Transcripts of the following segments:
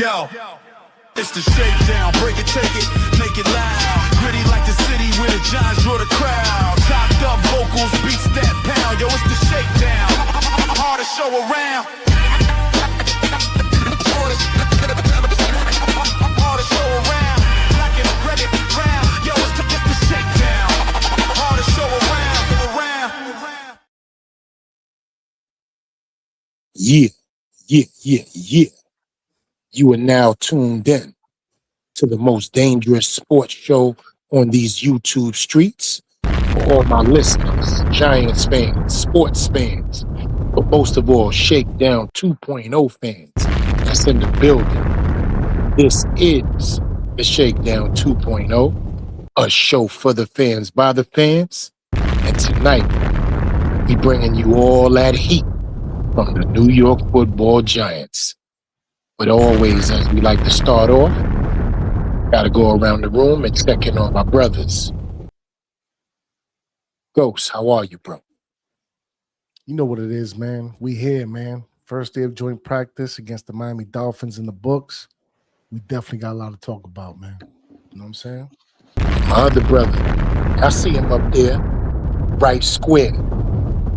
Yo, it's the shakedown. Break it, take it, make it loud. Gritty like the city where the Giants draw the crowd. Chopped up vocals, beats that pound. Yo, it's the shakedown. Hardest show around. Hardest show around. Black and red round. Yo, it's the shakedown. Hardest show around. Yeah. You are now tuned in to the most dangerous sports show on these YouTube streets. For all my listeners, Giants fans, sports fans, but most of all, Shakedown 2.0 fans that's in the building. This is the Shakedown 2.0, a show for the fans by the fans. And tonight, we bringing you all that heat from the New York Football Giants. But always, as we like to start off, gotta go around the room and check in on my brothers. Ghost, how are you, bro? You know what it is, man. We here, man. First day of joint practice against the Miami Dolphins in the books. We definitely got a lot to talk about, man. You know what I'm saying? My other brother, I see him up there, right square,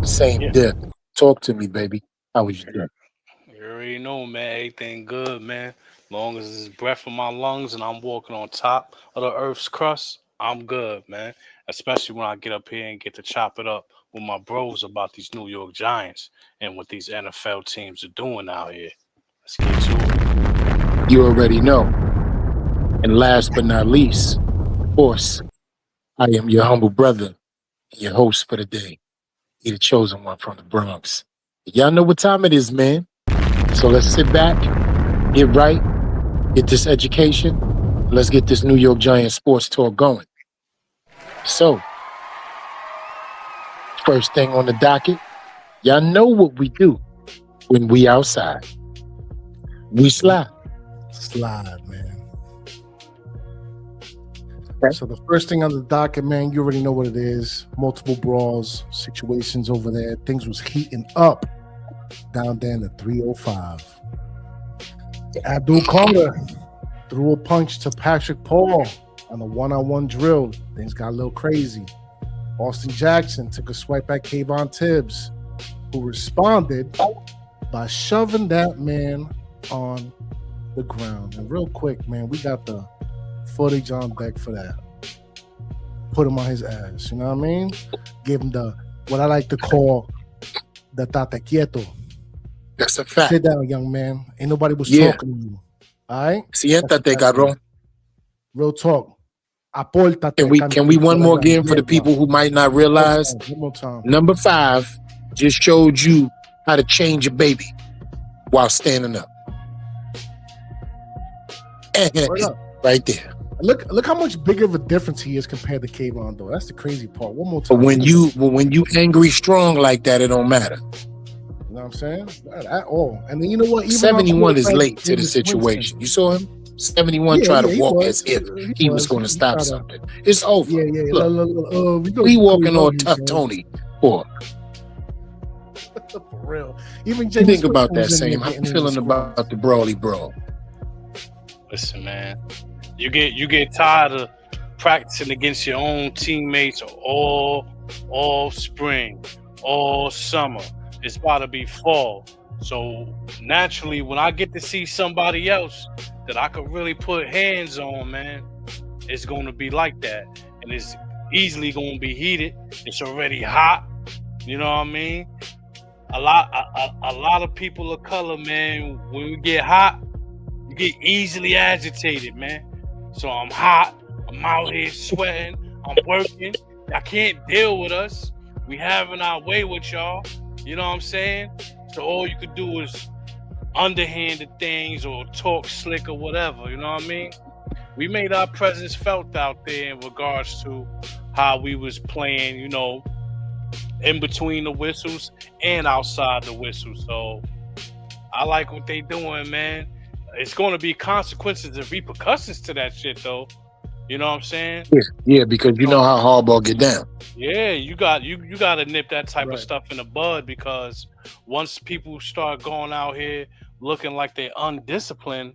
same dip. Talk to me, baby. How was you doing? You already know, man. Everything good, man. Long as there's breath in my lungs and I'm walking on top of the earth's crust, I'm good, man. Especially when I get up here and get to chop it up with my bros about these New York Giants and what these NFL teams are doing out here. Let's get to it. You already know. And last but not least, of course, I am your humble brother and your host for the day. You're the chosen one from the Bronx. Y'all know what time it is, man. So let's sit back, get right, get this education. Let's get this New York Giants sports talk going. So, first thing on the docket, y'all know what we do when we outside. We slide. Slide, man. So the first thing on the docket, man, you already know what it is. Multiple brawls, situations over there. Things was heating up down there in the 305. Abdul Carter threw a punch to Patrick Paul on a one-on-one drill. Things got a little crazy. Austin Jackson took a swipe at Kayvon Tibbs, who responded by shoving that man on the ground. And real quick, man, we got the footage on deck for that. Put him on his ass, you know what I mean? Give him the, what I like to call the tate quieto. That's a fact. Sit down, young man. Ain't nobody was talking to you. All right? Siéntate, cabrón. Real talk. Apórtate. Can we one more again for the people who might not realize? One more time. Number 5 just showed you how to change a baby while standing up. Right there. Look how much bigger of a difference he is compared to Kayvon, though. That's the crazy part. One more time. But when you angry strong like that, it don't matter. You know what I'm saying? Not at all. And then you know what? Even 71 is late to the situation. You saw him? 71 tried to walk as if he was going to stop something. It's over. Yeah. Look, we walking on tough Tony. For real. Even James think about that same. How you feeling about the Brawly Brawl? Listen, man. You get tired of practicing against your own teammates all spring, all summer. It's about to be fall. So naturally, when I get to see somebody else that I could really put hands on, man, it's going to be like that. And it's easily going to be heated. It's already hot. You know what I mean? A lot of people of color, man, when we get hot, you get easily agitated, man. So I'm hot. I'm out here sweating. I'm working. Y'all can't deal with us. We having our way with y'all. You know what I'm saying? So all you could do is underhanded things or talk slick or whatever. You know what I mean? We made our presence felt out there in regards to how we was playing, you know, in between the whistles and outside the whistle. So I like what they doing, man. It's going to be consequences and repercussions to that shit, though. You know what I'm saying? Yeah, because you know how Harbaugh get down. Yeah, you got to nip that type of stuff in the bud, because once people start going out here looking like they're undisciplined,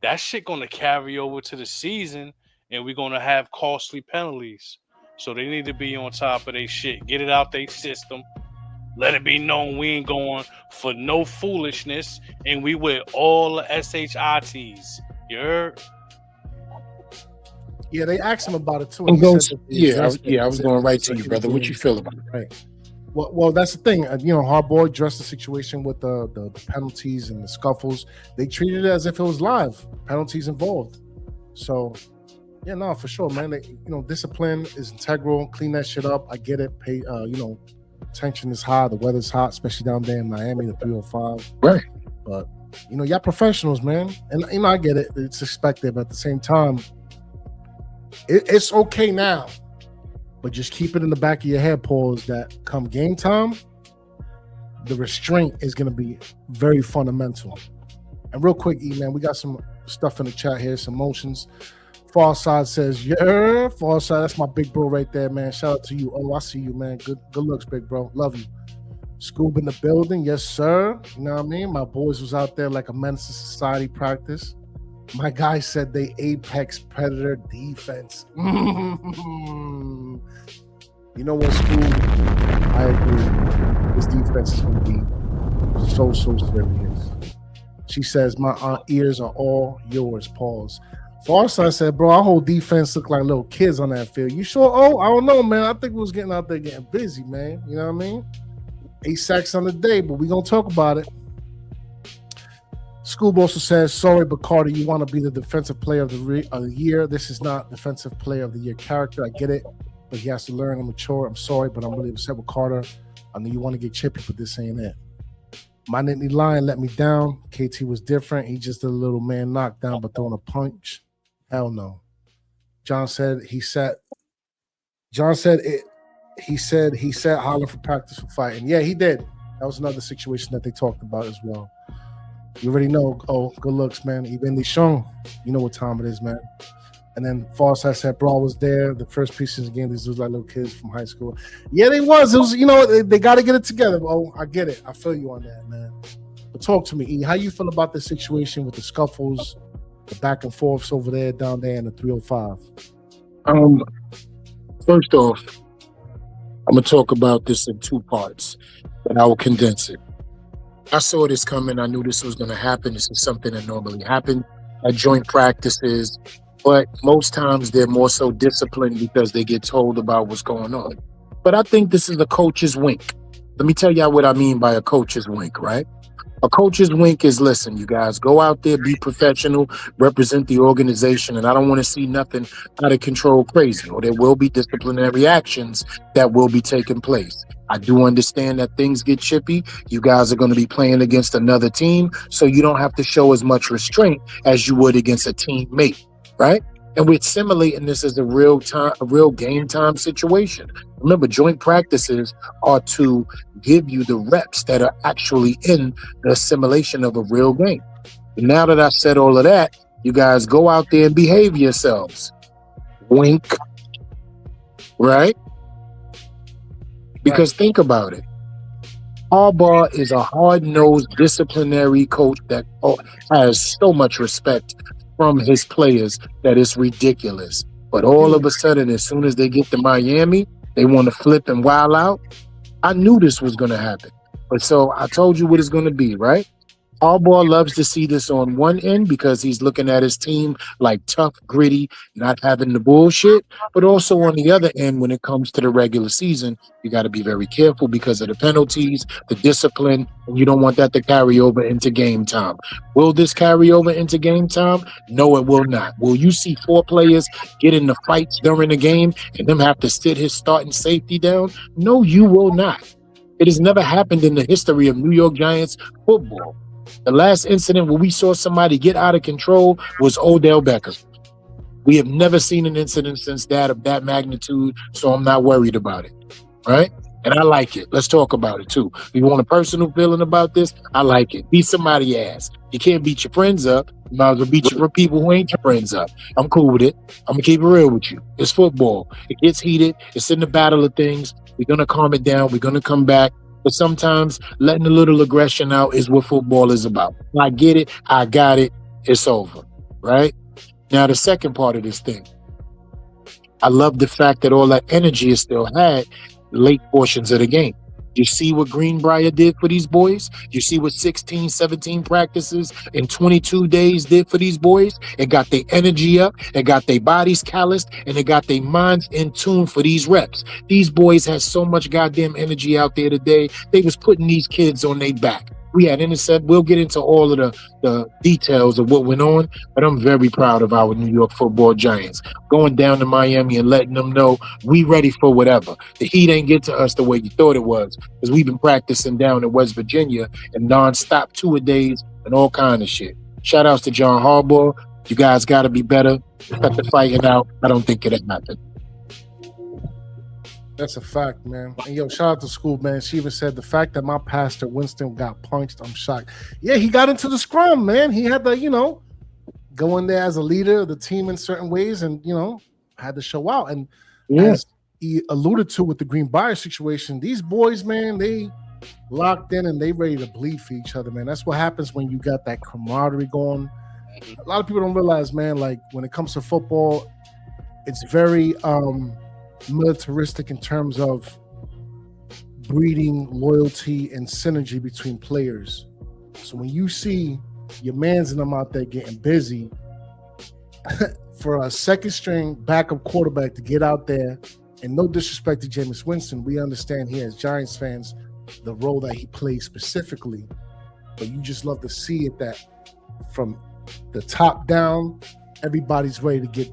that shit gonna carry over to the season, and we're gonna have costly penalties. So they need to be on top of their shit. Get it out their system. Let it be known we ain't going for no foolishness, and we with all the SHITs. You heard? Yeah, they asked him about it too. And He goes, said that they addressed it. I was He going said- right he to said you, he brother. was What you feel about it? Right. Well, that's the thing. Harbaugh addressed the situation with the penalties and the scuffles. They treated it as if it was live. Penalties involved. So, yeah, no, for sure, man. Discipline is integral. Clean that shit up. I get it. Pay, tension is high. The weather's hot, especially down there in Miami, the 305. Right. But y'all professionals, man. And I get it. It's expected, but at the same time, it's okay now. But just keep it in the back of your head, pause, that come game time, the restraint is going to be very fundamental. And real quick, E, man, we got some stuff in the chat here, some motions. Far Side says, yeah, Far Side, that's my big bro right there, man. Shout out to you. Oh, I see you, man. Good looks, big bro. Love you. Scoob in the building, yes, sir. You know what I mean? My boys was out there like a menace to society practice. My guy said they apex predator defense. You know what, Scoob? I agree. This defense is going to be so serious. She says, my ears are all yours, pause. Farside said, bro, our whole defense looked like little kids on that field. You sure? Oh, I don't know, man. I think we was getting out there getting busy, man. You know what I mean? 8 sacks on the day, but we going to talk about it. Scoob also says, sorry, but Carter, you want to be the defensive player of the year. This is not defensive player of the year character. I get it, but he has to learn and mature. I'm sorry, but I'm really upset with Carter. I know you want to get chippy, but this ain't it. My Nittany Lion let me down. KT was different. He just did a little man knockdown, but throwing a punch. Hell no. John said he said holler for practice for fighting. Yeah, he did. That was another situation that they talked about as well. You already know. Oh, good looks, man. Even the shown. You know what time it is, man. And then Farside said, bro, I was there. The first preseason game, these was like little kids from high school. Yeah, they was. It was, they got to get it together. Oh, I get it. I feel you on that, man. But talk to me, E. How you feel about the situation with the scuffles, the back and forths over there, down there in the 305? First off, I'm going to talk about this in 2 parts, but I will condense it. I saw this coming. I knew this was going to happen. This is something that normally happens at joint practices, but most times they're more so disciplined because they get told about what's going on. But I think this is a coach's wink. Let me tell y'all what I mean by a coach's wink, right? A coach's wink is, listen, you guys, go out there, be professional, represent the organization, and I don't want to see nothing out of control crazy, or there will be disciplinary actions that will be taking place. I do understand that things get chippy. You guys are going to be playing against another team, so you don't have to show as much restraint as you would against a teammate, right? And we're simulating this as a real game time situation. Remember, joint practices are to give you the reps that are actually in the simulation of a real game. And now that I've said all of that, you guys go out there and behave yourselves. Wink. Right? Because think about it. Harbaugh is a hard-nosed disciplinary coach that has so much respect from his players that it's ridiculous. But all of a sudden, as soon as they get to Miami, they want to flip and wild out. I knew this was going to happen. But so I told you what it's going to be, right? Harbaugh loves to see this on one end because he's looking at his team like tough, gritty, not having the bullshit. But also on the other end, when it comes to the regular season, you got to be very careful because of the penalties, the discipline, and you don't want that to carry over into game time. Will this carry over into game time? No, it will not. Will you see 4 players get in the fights during the game and them have to sit his starting safety down? No, you will not. It has never happened in the history of New York Giants football. The last incident where we saw somebody get out of control was Odell Beckham. We have never seen an incident since that of that magnitude, so I'm not worried about it, right? And I like it. Let's talk about it, too. If you want a personal feeling about this, I like it. Beat somebody's ass. You can't beat your friends up. You might as well beat your people who ain't your friends up. I'm cool with it. I'm going to keep it real with you. It's football. It gets heated. It's in the battle of things. We're going to calm it down. We're going to come back. But sometimes letting a little aggression out is what football is about. I get it. I got it. It's over. right? Now, the second part of this thing, I love the fact that all that energy is still had late portions of the game. You see what Greenbrier did for these boys? You see what 16, 17 practices in 22 days did for these boys? It got their energy up, it got their bodies calloused, and it got their minds in tune for these reps. These boys had so much goddamn energy out there today. They was putting these kids on their back. We had intercept. We'll get into all of the details of what went on, but I'm very proud of our New York Football Giants. Going down to Miami and letting them know we ready for whatever. The heat ain't get to us the way you thought it was, because we've been practicing down in West Virginia and nonstop two-a-days and all kind of shit. Shout outs to John Harbaugh. You guys got to be better. Cut the fighting out. I don't think it'll happen. That's a fact, man. And yo, shout out to school, man. She even said the fact that my pastor Winston got punched, I'm shocked. Yeah, he got into the scrum, man. He had to, go in there as a leader of the team in certain ways and, had to show out. And as he alluded to with the Greenbrier situation, these boys, man, they locked in and they ready to bleed for each other, man. That's what happens when you got that camaraderie going. A lot of people don't realize, man, like when it comes to football, it's very militaristic in terms of breeding loyalty and synergy between players. So when you see your mans and them out there getting busy for a second string backup quarterback to get out there, and no disrespect to Jameis Winston, we understand here as Giants fans the role that he plays specifically, but you just love to see it that from the top down, everybody's ready to get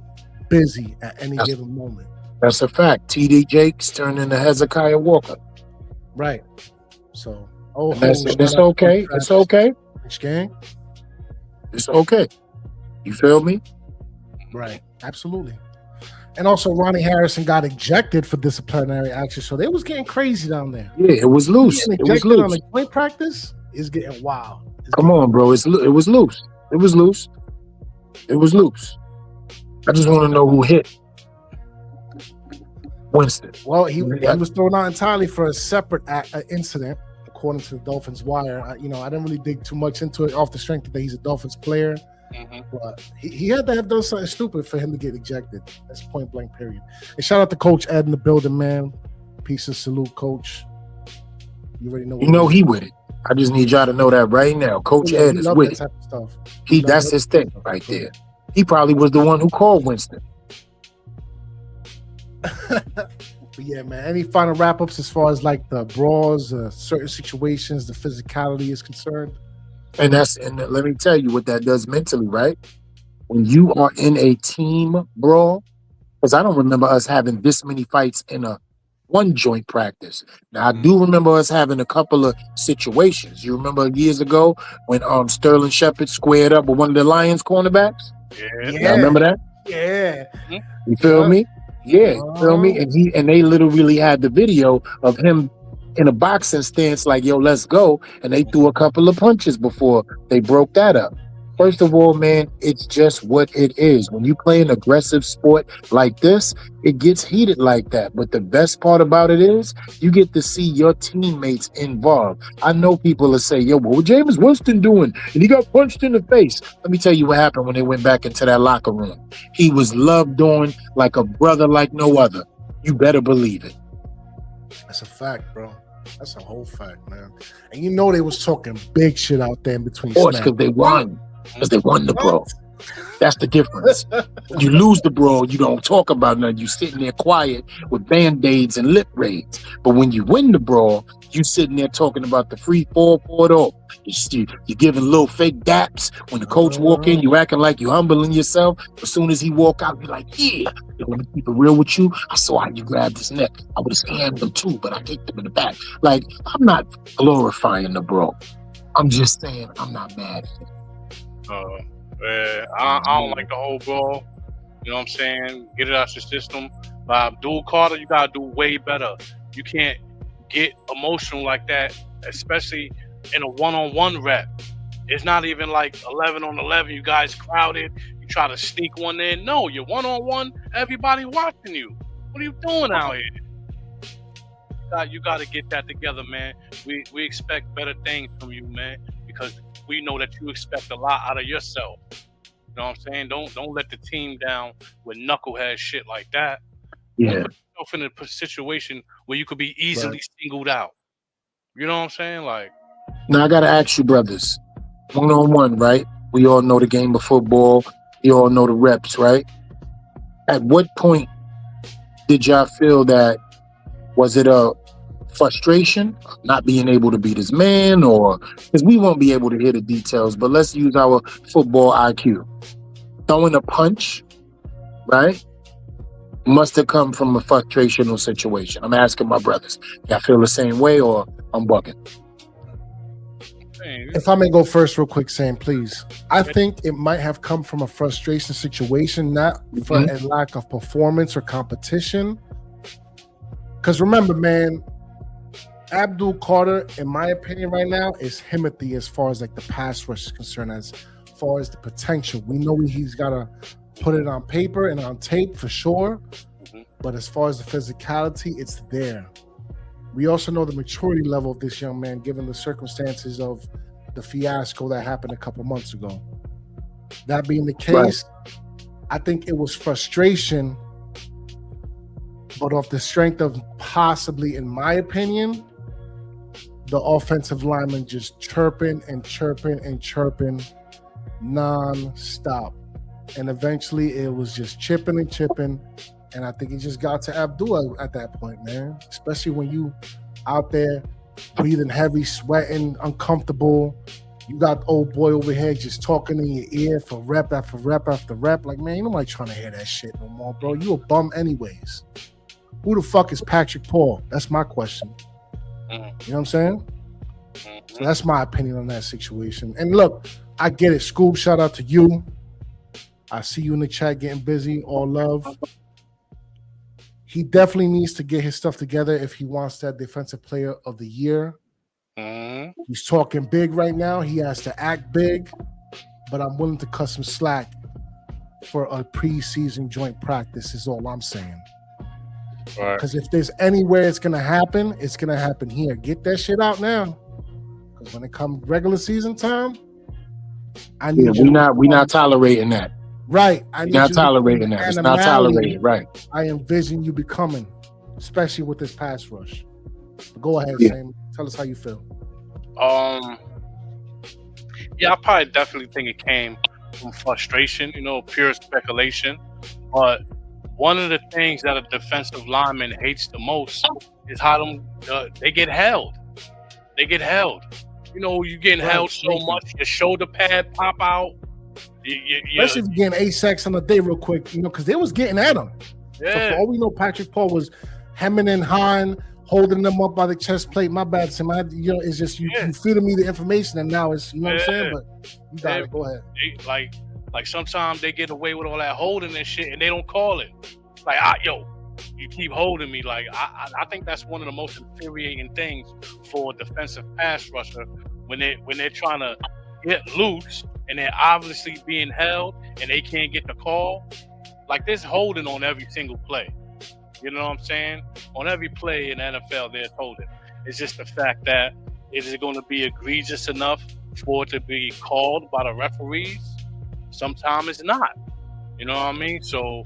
busy at any given moment. That's a fact. TD Jakes turned into Hezekiah Walker. Right. So, it's okay. It's okay. Which gang? It's okay. You feel me? Right. Absolutely. And also, Ronnie Harrison got ejected for disciplinary action, so they was getting crazy down there. Yeah, it was loose. It was loose. On the joint practice is getting wild. Come on, bro. It was loose. It was loose. It was loose. I just want to know who hit Winston. Well, he was thrown out entirely for a separate incident, according to the Dolphins wire. I didn't really dig too much into it off the strength that he's a Dolphins player. But he had to have done something stupid for him to get ejected. That's point blank, period. And shout out to Coach Ed in the building, man. Peace and salute, Coach. You already know. He with it. I just need y'all to know that right now. Coach Ed is with it. Type of stuff. That's his thing right there. He probably was the one who called Winston. But yeah, man. Any final wrap-ups as far as like the brawls, certain situations, the physicality is concerned? And let me tell you what that does mentally, right? When you are in a team brawl, because I don't remember us having this many fights in a one joint practice. Now I do remember us having a couple of situations. You remember years ago when Sterling Shepard squared up with one of the Lions cornerbacks? Yeah. Y'all remember that? Yeah. You feel me? Yeah, you feel me? And they literally had the video of him in a boxing stance like, yo, let's go. And they threw a couple of punches before they broke that up. First of all, man, it's just what it is. When you play an aggressive sport like this, it gets heated like that. But the best part about it is you get to see your teammates involved. I know people will say, yo, what was Jameis Winston doing? And he got punched in the face. Let me tell you what happened when they went back into that locker room. He was loved on like a brother like no other. You better believe it. That's a fact, bro. That's a whole fact, man. And you know they was talking big shit out there in between. Of course, because they won. Because they won the brawl. That's the difference. When you lose the brawl, you don't talk about nothing. You sitting there quiet with Band-Aids and lip raids. But when you win the brawl, you sitting there talking about the free fall for it all. You're giving little fake daps. When the coach walk in, you acting like you humbling yourself. As soon as he walk out, you're like, yeah. Let me keep it real with you. I saw how you grabbed his neck. I would have scammed him too, but I kicked him in the back. Like, I'm not glorifying the brawl. I'm just saying I'm not mad at it. I don't like the whole brawl. You know what I'm saying? Get it out your system. By Abdul Carter, you gotta do way better. You can't get emotional like that, especially in a one-on-one rep. It's not even like 11 on 11. You guys crowded. You try to sneak one in. No, you're one-on-one. Everybody watching you. What are you doing out here? You got to get that together, man. We expect better things from you, man, because we know that you expect a lot out of yourself. You know You know what I'm saying? Don't let the team down with knucklehead shit like that. Yeah. Don't put yourself in a situation where you could be easily singled out. You know what I'm saying? Like, now I gotta ask you, brothers, 1-on-1, right? We all know the game of football. We all know the reps, right? At what point did y'all feel that, was it a frustration of not being able to beat his man, or, because we won't be able to hear the details, but let's use our football IQ. Throwing a punch, right? Must have come from a frustrational situation. I'm asking my brothers. Y'all feel the same way, or I'm bugging? If I may go first real quick, Sam, please. I think it might have come from a frustration situation, not for a lack of performance or competition. Because remember, man, Abdul Carter, in my opinion right now, is Timothy as far as like the pass rush is concerned, as far as the potential. We know he's got to put it on paper and on tape for sure. But as far as the physicality, it's there. We also know the maturity level of this young man, given the circumstances of the fiasco that happened a couple months ago. That being the case, I think it was frustration, but off the strength of possibly, in my opinion, the offensive lineman just chirping and chirping and chirping non-stop. And eventually it was just chipping and chipping. And I think it just got to Abdul at that point, man. Especially when you out there breathing heavy, sweating, uncomfortable. You got old boy over here just talking in your ear for rep after rep after rep. Like, man, ain't nobody trying to hear that shit no more, bro. You a bum anyways. Who the fuck is Patrick Paul? That's my question. You know what I'm saying? So that's my opinion on that situation. And look, I get it. Scoob, shout out to you. I see you in the chat getting busy. All love. He definitely needs to get his stuff together if he wants that defensive player of the year. He's talking big right now. He has to act big, but I'm willing to cut some slack for a preseason joint practice is all I'm saying. Because if there's anywhere it's going to happen here. Get that shit out now. Because when it comes regular season time, I need we're not tolerating that. Right. Not tolerating that. It's not tolerated. Right. I envision you becoming, especially with this pass rush. Go ahead, Sam. Tell us how you feel. Yeah, I probably definitely think it came from frustration, pure speculation. But one of the things that a defensive lineman hates the most is how they get held. They get held. You're getting held so much, your shoulder pad pop out. Especially if you're getting 8 sacks on the day real quick, because they was getting at him. Yeah. So for all we know, Patrick Paul was hemming and hawing, holding them up by the chest plate. My bad, Sam. It's just you feeding me the information, and now it's what I'm saying. But you got it. Go ahead. Like sometimes they get away with all that holding and shit, and they don't call it. Like, you keep holding me. Like I think that's one of the most infuriating things for a defensive pass rusher when they're trying to get loose and they're obviously being held and they can't get the call. Like, there's holding on every single play. You know what I'm saying? On every play in the NFL, there's holding. It's just the fact that is it going to be egregious enough for it to be called by the referees? Sometimes it's not. You know what I mean? So,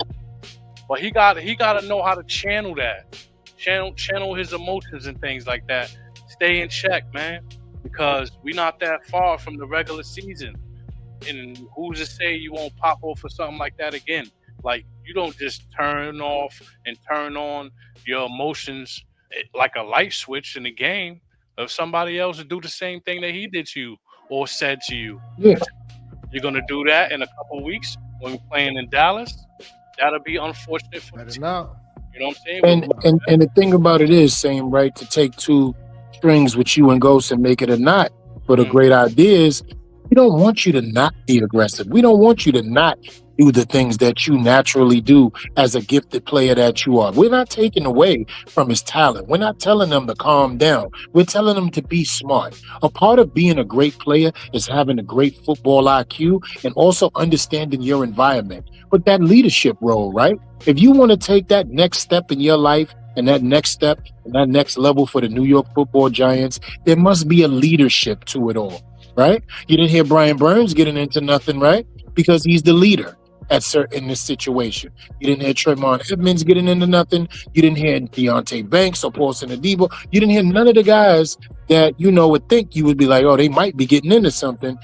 but he got to know how to channel that, channel his emotions and things like that. Stay in check, man, because we're not that far from the regular season. And who's to say you won't pop off for something like that again? Like, you don't just turn off and turn on your emotions like a light switch in the game. If somebody else would do the same thing that he did to you or said to you, you're going to do that in a couple of weeks when we're playing in Dallas. That'll be unfortunate for the team. You know what I'm saying? And the thing about it is, Sam, right, to take two strings with you and Ghost and make it a knot for the great ideas. We don't want you to not be aggressive. We don't want you to not do the things that you naturally do as a gifted player that you are. We're not taking away from his talent. We're not telling them to calm down. We're telling them to be smart. A part of being a great player is having a great football IQ and also understanding your environment. But that leadership role, right? If you want to take that next step in your life and that next step and that next level for the New York Football Giants, there must be a leadership to it all. right? You didn't hear Brian Burns getting into nothing, right? Because he's the leader in this situation. You didn't hear Tremont Edmonds getting into nothing. You didn't hear Deontay Banks or Paulson Adebo. You didn't hear none of the guys that would think you would be like, oh, they might be getting into something.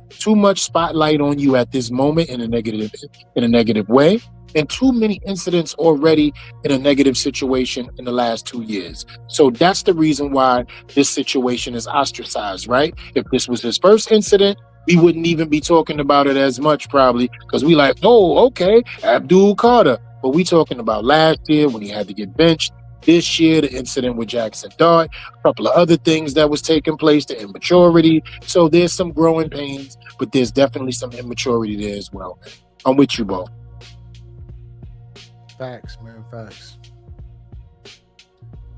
Too much spotlight on you at this moment in a negative way, and too many incidents already in a negative situation in the last 2 years. So that's the reason why this situation is ostracized, right? If this was his first incident, we wouldn't even be talking about it as much probably, because we like, oh, okay, Abdul Carter. But we talking about last year when he had to get benched. This year, the incident with Jaxson Dart, a couple of other things that was taking place, the immaturity. So there's some growing pains, but there's definitely some immaturity there as well. I'm with you, Bo. Facts, man, facts.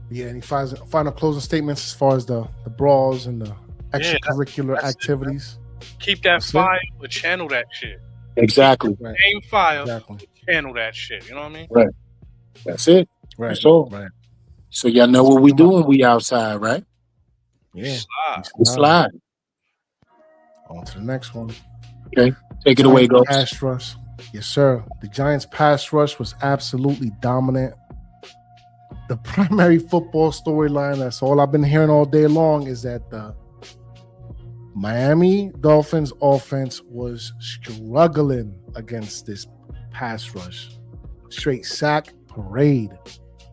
Yeah, any final closing statements as far as the brawls and the extracurricular activities? Keep that fire, but channel that shit. Exactly. Right. Same fire, but channel that shit. You know what I mean? Right. That's it. Right. So, right. So y'all know what we do when we outside, right? Yeah. Slide. On to the next one. Okay. Take it away, go. Pass rush. Yes, sir. The Giants' pass rush was absolutely dominant. The primary football storyline, that's all I've been hearing all day long, is that the Miami Dolphins offense was struggling against this pass rush. Straight sack parade.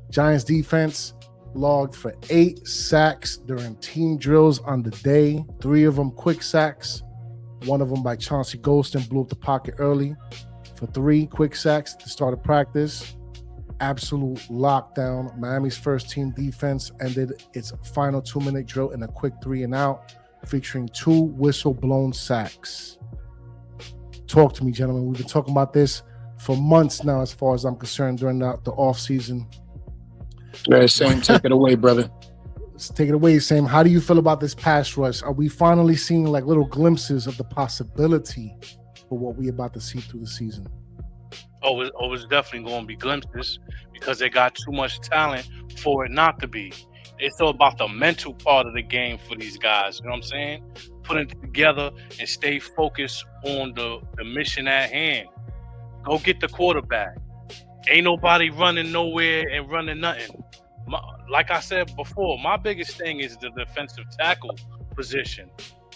Giants defense logged for 8 sacks during team drills on the day. 3 of them quick sacks. 1 of them by Chauncey Golston blew up the pocket early for 3 quick sacks at the start of practice. Absolute lockdown. Miami's first team defense ended its final 2-minute drill in a quick 3 and out, featuring 2 whistle-blown sacks. Talk to me, gentlemen. We've been talking about this for months now, as far as I'm concerned, during the offseason. Yeah, Sam, take it away, brother. Let's take it away, Sam. How do you feel about this pass rush? Are we finally seeing like little glimpses of the possibility for what we're about to see through the season? It's definitely going to be glimpses because they got too much talent for it not to be. It's all about the mental part of the game for these guys. You know what I'm saying? Putting it together and stay focused on the mission at hand. Go get the quarterback. Ain't nobody running nowhere and running nothing. Like I said before, my biggest thing is the defensive tackle position.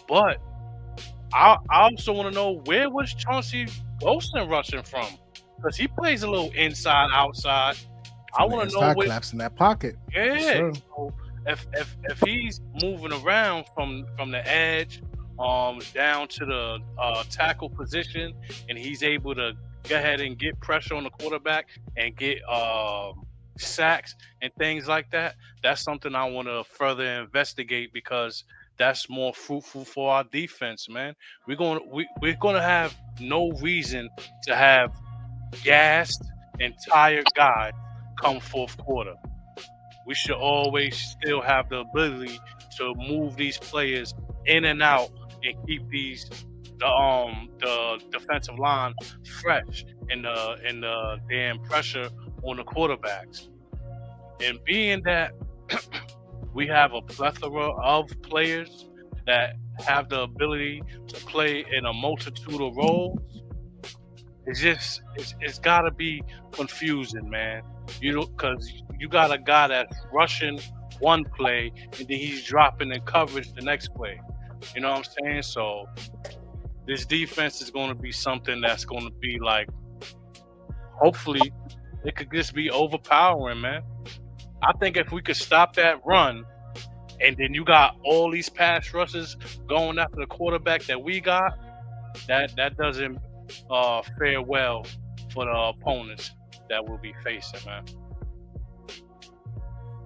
But I also want to know, where was Chauncey Golston rushing from? Because he plays a little inside, outside. I want to know where collapsing that pocket. Yeah. Yes, so if he's moving around from the edge down to the tackle position, and he's able to go ahead and get pressure on the quarterback and get sacks and things like that, that's something I want to further investigate, because that's more fruitful for our defense, man. We're gonna have no reason to have gassed and tired guys come fourth quarter. We should always still have the ability to move these players in and out and keep the defensive line fresh and the damn pressure on the quarterbacks. And being that we have a plethora of players that have the ability to play in a multitude of roles, it's got to be confusing, man. Because you got a guy that's rushing one play and then he's dropping in coverage the next play. You know what I'm saying? So this defense is going to be something that's going to be like, hopefully, it could just be overpowering, man. I think if we could stop that run, and then you got all these pass rushes going after the quarterback that we got, that doesn't fare well for the opponents that we'll be facing, man.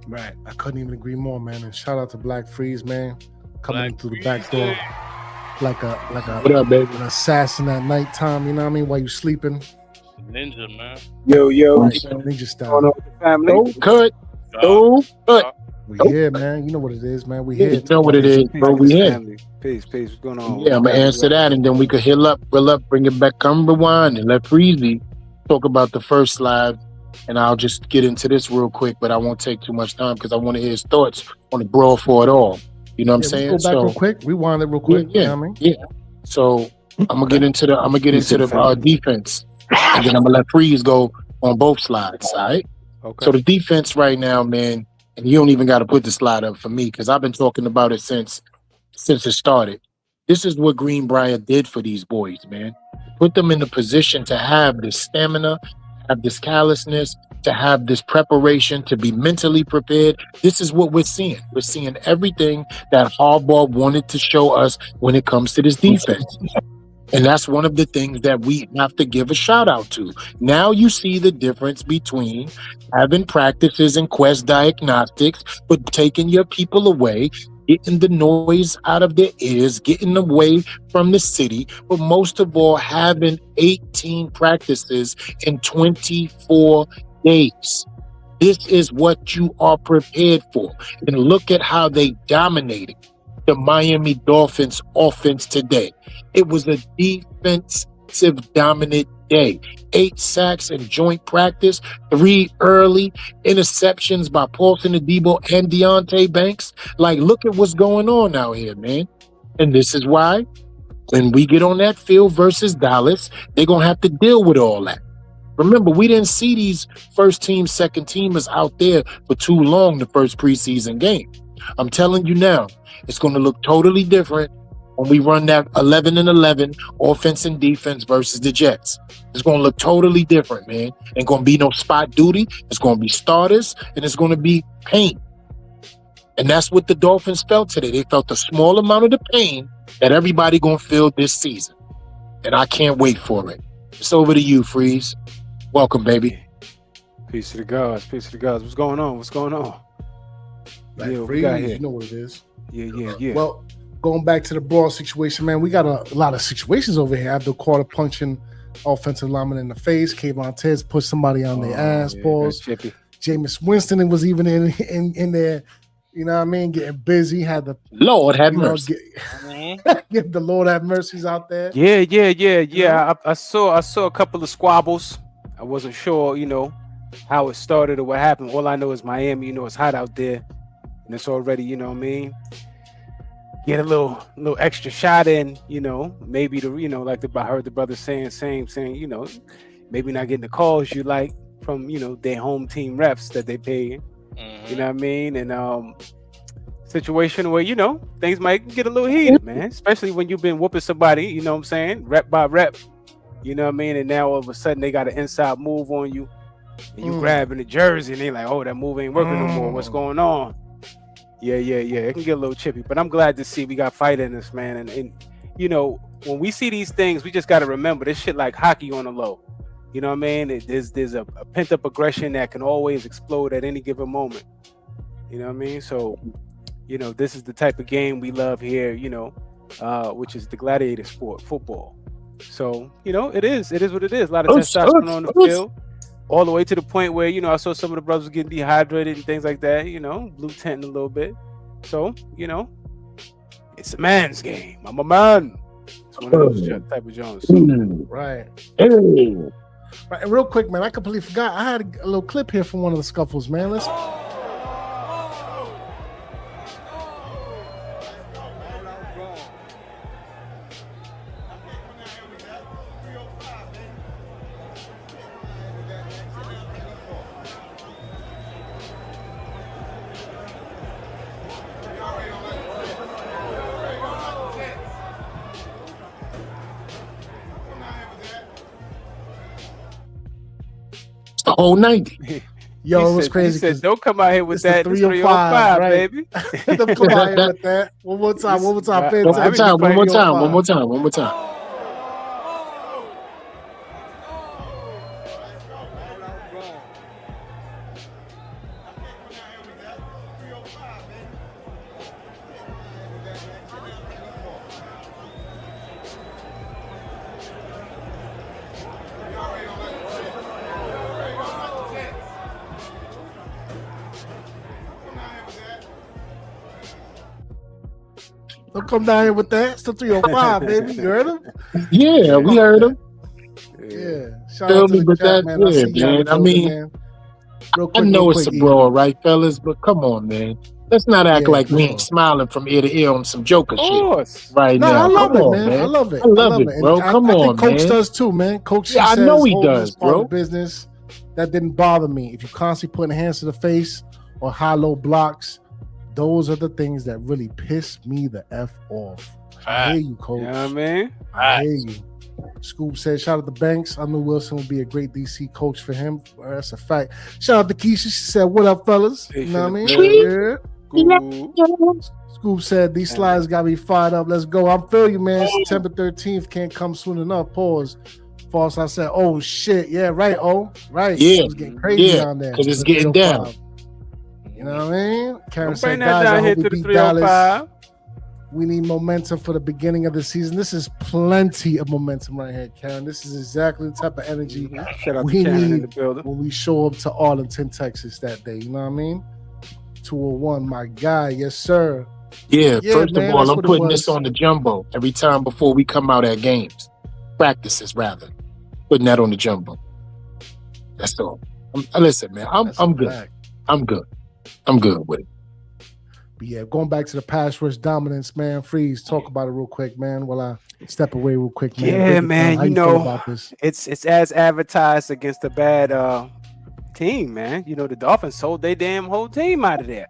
Right. I couldn't even agree more, man. And shout out to Black Freeze, man. Coming in through the back door like a What up, baby? an assassin at nighttime, you know what I mean, while you sleeping. Ninja, man. Yo, Right, ninja style. going on with the family? Don't cut. Don't cut. We here, man. You know what it is, man. We here. You know what it is, bro. We here. Family. Peace. What's going on? Yeah, I'm gonna answer that, and then we could heal up, bring it back, come rewind, and let Freezy talk about the first slide. And I'll just get into this real quick, but I won't take too much time because I want to hear his thoughts on the brawl for it all. You know what I'm Yeah, saying? let's go back real So quick. Rewind it real quick. You know what I mean? yeah. So I'm gonna get into the fam. defense, and then I'm gonna let Freeze go on both slides. All right. Okay. So the defense right now, man, and you don't even got to put the slide up for me because I've been talking about it since it started. This is what Greenbrier did for these boys, man. Put them in the position to have this stamina, have this callousness, to have this preparation, to be mentally prepared. This is what we're seeing. We're seeing everything that Harbaugh wanted to show us when it comes to this defense. And that's one of the things that we have to give a shout out to. Now you see the difference between having practices and Quest diagnostics, but taking your people away, getting the noise out of their ears, getting away from the city, but most of all, having 18 practices in 24 days. This is what you are prepared for. And look at how they dominated the Miami Dolphins offense today. It was a defensive dominant day. 8 sacks in joint practice, 3 early interceptions by Paulson Adebo and Deontay Banks. Like, look at what's going on out here, man. And this is why when we get on that field versus Dallas, they're going to have to deal with all that. Remember, we didn't see these first team, second teamers out there for too long the first preseason game. I'm telling you now, it's going to look totally different when we run that 11-11 offense and defense versus the Jets. It's going to look totally different, man. Ain't going to be no spot duty. It's going to be starters, and it's going to be pain. And that's what the Dolphins felt today. They felt a small amount of the pain that everybody going to feel this season. And I can't wait for it. It's over to you, Freeze. Welcome, baby. Peace to the gods. Peace to the gods. What's going on? What's going on? Like, Yeah, we Freeze, got here. you know what it is. Yeah. Well, going back to the brawl situation, man, we got a lot of situations over here. Abdul Carter punching offensive lineman in the face. Kayvon Tedds pushed somebody on their ass. Balls. Jameis Winston was even in there. You know what I mean? Getting busy. Had the Lord have mercy. Give the Lord have mercies out there. Yeah. I saw a couple of squabbles. I wasn't sure, how it started or what happened. All I know is Miami. It's hot out there, and it's already, get a little extra shot in. Maybe I heard the brother saying, maybe not getting the calls you like from their home team refs that they pay. You know what I mean? And situation where things might get a little heated, man. Especially when you've been whooping somebody, rep by rep. You know what I mean? And now all of a sudden they got an inside move on you, and you grabbing the jersey, and they like, oh, that move ain't working no more. What's going on? Yeah. It can get a little chippy, but I'm glad to see we got fight in this, man. And when we see these things, we just got to remember this shit like hockey on the low. You know what I mean? There's a pent up aggression that can always explode at any given moment. You know what I mean? So, this is the type of game we love here, which is the gladiator sport, football. So, it is what it is. A lot of testosterone on the field, all the way to the point where, I saw some of the brothers getting dehydrated and things like that, blue tenting a little bit. So, it's a man's game. I'm a man. It's one of those type of Jones. So. Right. Hey. Right. And real quick, man, I completely forgot. I had a little clip here from one of the scuffles, man. Let's. The whole 90. Yo, it was crazy. He said, don't come out here with that. 305, right? Baby. Don't come out here with that. One more time. One more time. Don't come down here with that. It's the 305, baby. You heard him? Yeah, we heard him. Yeah. Shout out to the chat, man. I mean, I know it's a brawl, right, fellas? But come on, man. Let's not act Yeah, like for we sure. ain't smiling from ear to ear on some Joker Of shit course. right No, I now. love Come it, on, man. I love it. I love it, And bro. Come I on, think Coach man. does too, man. Coach, Yeah, he I says, know he holding does, is part bro. of the business. That didn't bother me. If you constantly putting hands to the face or high-low blocks, those are the things that really piss me the F off. I hear you, Coach. You know what I mean? I hear you. Scoop said, shout out to Banks. I knew Wilson would be a great DC coach for him. That's a fact. Shout out to Keisha. She said, what up, fellas? You know what I mean? Yeah. Scoop said, these slides got me fired up. Let's go. I feel you, man. September 13th can't come soon enough. Pause. False. I said, oh, shit. Yeah, right. Oh, right. Yeah. It's getting crazy down there. Because it's The getting 305. down. You know what I mean? Karen Don't bring said, that guys, I down here hope we to the beat Dallas. 305. We need momentum for the beginning of the season. This is plenty of momentum right here, Karen. This is exactly the type of energy Shout out we to Karen in need the building. when we show up to Arlington, Texas that day. You know what I mean? 201, my guy. Yes, sir. Yeah, Yeah, first man, of all, that's I'm what it putting this was. on the jumbo every time before we come out at games. Practices, rather. Putting that on the jumbo. That's all. Listen, man, That's I'm a good. fact. I'm good. I'm good with it. But yeah, going back to the pass rush dominance, man. Freeze, talk about it real quick, man, while I step away real quick, man. Yeah, Break it down. man, How you you feel know, about this? it's as advertised against a bad team, man. You know, the Dolphins sold their damn whole team out of there.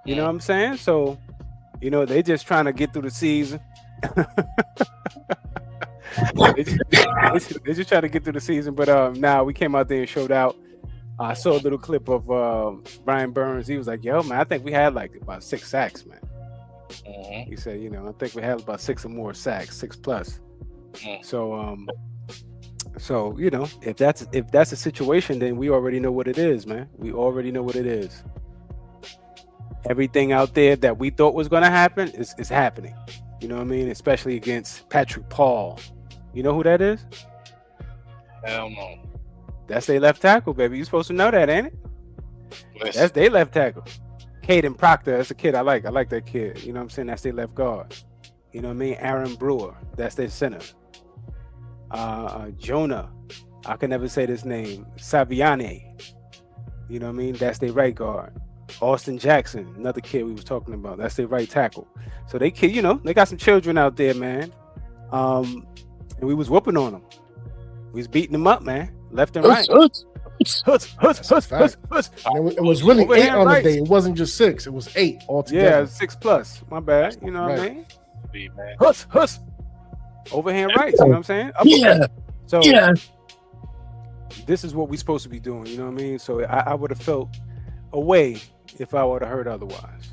You know what I'm saying? So, you know, they just trying to get through the season. they just trying to get through the season. But now we came out there and showed out. I saw a little clip of Brian Burns. He was like, yo, man, I think we had like about 6 sacks, man. He said, you know, I think we had about 6 or more sacks, 6+. So you know, if that's a situation, then we already know what it is, man. We already know what it is. Everything out there that we thought was going to happen is happening. You know what I mean? Especially against Patrick Paul. You know who that is? Hell no. That's their left tackle, baby. You supposed to know that, ain't it? Listen, That's their left tackle. Caden Proctor, that's a kid I like. I like that kid. You know what I'm saying? That's their left guard. You know what I mean? Aaron Brewer, that's their center. Jonah, I can never say this name. Saviane. You know what I mean? That's their right guard. Austin Jackson, another kid we was talking about. That's their right tackle. So they kid, you know, they got some children out there, man. And we was whooping on them. We was beating them up, man. Left and right. It was really Overhand 8 on right. the day. It wasn't just 6. It was 8 altogether. Yeah, 6+. My bad. You know what I mean? be, man. Huss. Overhand rights. You know what I'm saying? Yeah. So Yeah. this is what we're supposed to be doing. You know what I mean? So I would have felt away if I would have heard otherwise.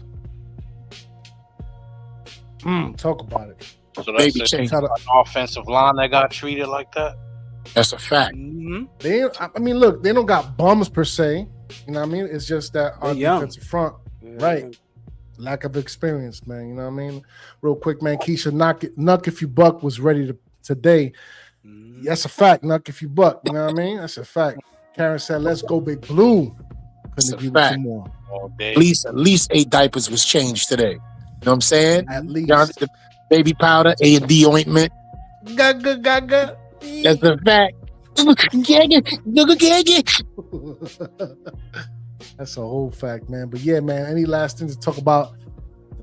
Talk about it. So Baby that's change. an offensive line that got treated like that. That's a fact. I mean, look, they don't got bums per se. You know what I mean? It's just that our They young. defensive front, Yeah. right? Lack of experience, man. You know what I mean? Real quick, man. Keisha, Nuck if you buck was ready today. That's a fact. Nuck if you buck. You know what I mean? That's a fact. Karen said, "Let's go, Big Blue." That's Couldn't a agree with fact. you more. All day. At least 8 diapers was changed today. You know what I'm saying? At least. Johnson, baby powder, A&D ointment. Gaga. That's a fact. That's a whole fact, man. But yeah, man. Any last things to talk about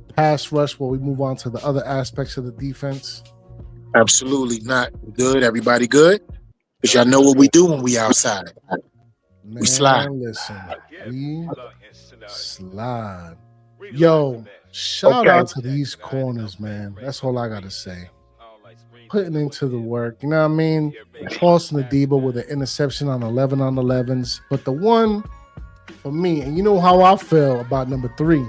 the pass rush before we move on to the other aspects of the defense? Absolutely not. Good. Everybody good? Because y'all know what we do when we outside. Man, slide. Listen, we slide. Yo, shout out to these corners, man. That's all I gotta say. Putting into the work, you know what I mean? Tossing the Debo with an interception on 11 on 11s. But the one for me, and you know how I feel about number 3,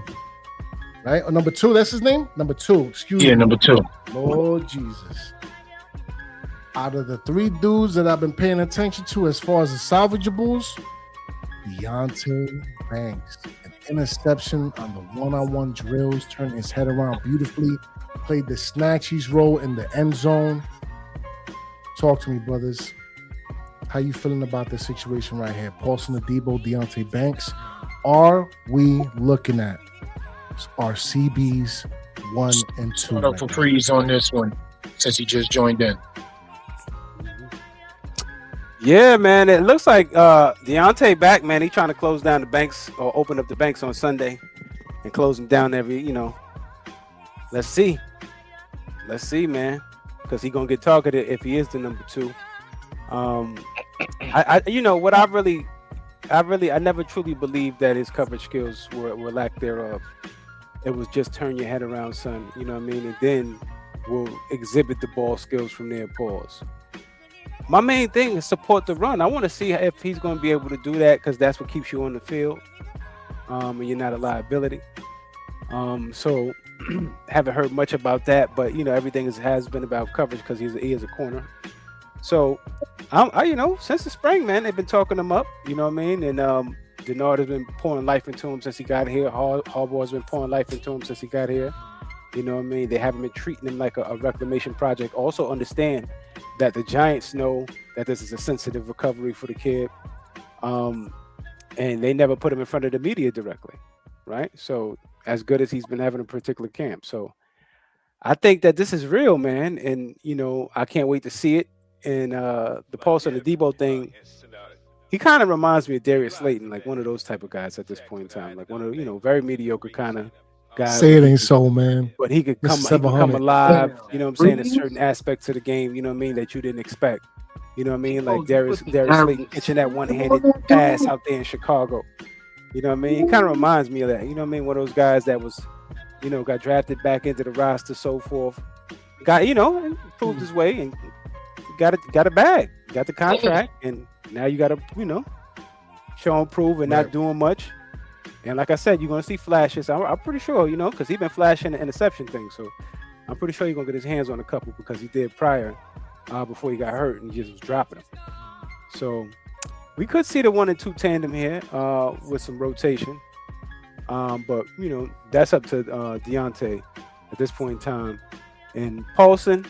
right? Or number 2, that's his name? Number 2, excuse me. Yeah, number 2. Lord Jesus. Out of the 3 dudes that I've been paying attention to as far as the salvageables, Deontay Banks, an interception on the one-on-one drills, turned his head around beautifully, played the snatchies role in the end zone. Talk to me, brothers. How you feeling about this situation right here? Paulson Adebo, Deontay Banks. Are we looking at our CBs 1 and 2? Shout out for Freeze on this one since he just joined in. Yeah, man. It looks like Deontay back, man. He trying to close down the banks or open up the banks on Sunday. and close him down every, let's see, man, because he's gonna get targeted if he is the number 2. I never truly believed that his coverage skills were lack thereof. It was just turn your head around, son. You know what I mean? And then we'll exhibit the ball skills from there. Pause. My main thing is support the run. I want to see if he's going to be able to do that because that's what keeps you on the field. And you're not a liability. So haven't heard much about that, but everything has been about coverage because he is a corner. So I since the spring, man, they've been talking him up. You know what I mean? And Denard has been pouring life into him since he got here. Harbaugh's been pouring life into him since he got here. You know what I mean? They haven't been treating him like a reclamation project. Also understand that the Giants know that this is a sensitive recovery for the kid. And they never put him in front of the media directly, right? So as good as he's been having a particular camp. So I think that this is real, man. And, I can't wait to see it. And the Pulse and the Debo thing, he kind of reminds me of Darius Slayton, like one of those type of guys at this point in time. Like one of, very mediocre kind of guy. Say it ain't so, man. But he could come alive, you know what I'm saying, in certain aspects of the game, you know what I mean, that you didn't expect. You know what I mean? Like Darius Slayton catching that one-handed pass out there in Chicago. You know what I mean? He kind of reminds me of that. You know what I mean? One of those guys that was, got drafted back into the roster, so forth. Got, and proved his way and got a bag, got the contract, and now you got to, show and prove and not doing much. And like I said, you're going to see flashes. I'm pretty sure, because he's been flashing the interception thing. So I'm pretty sure he's going to get his hands on a couple because he did prior before he got hurt and he just was dropping them. So we could see the 1 and 2 tandem here with some rotation. But, that's up to Deontay at this point in time. And Paulson,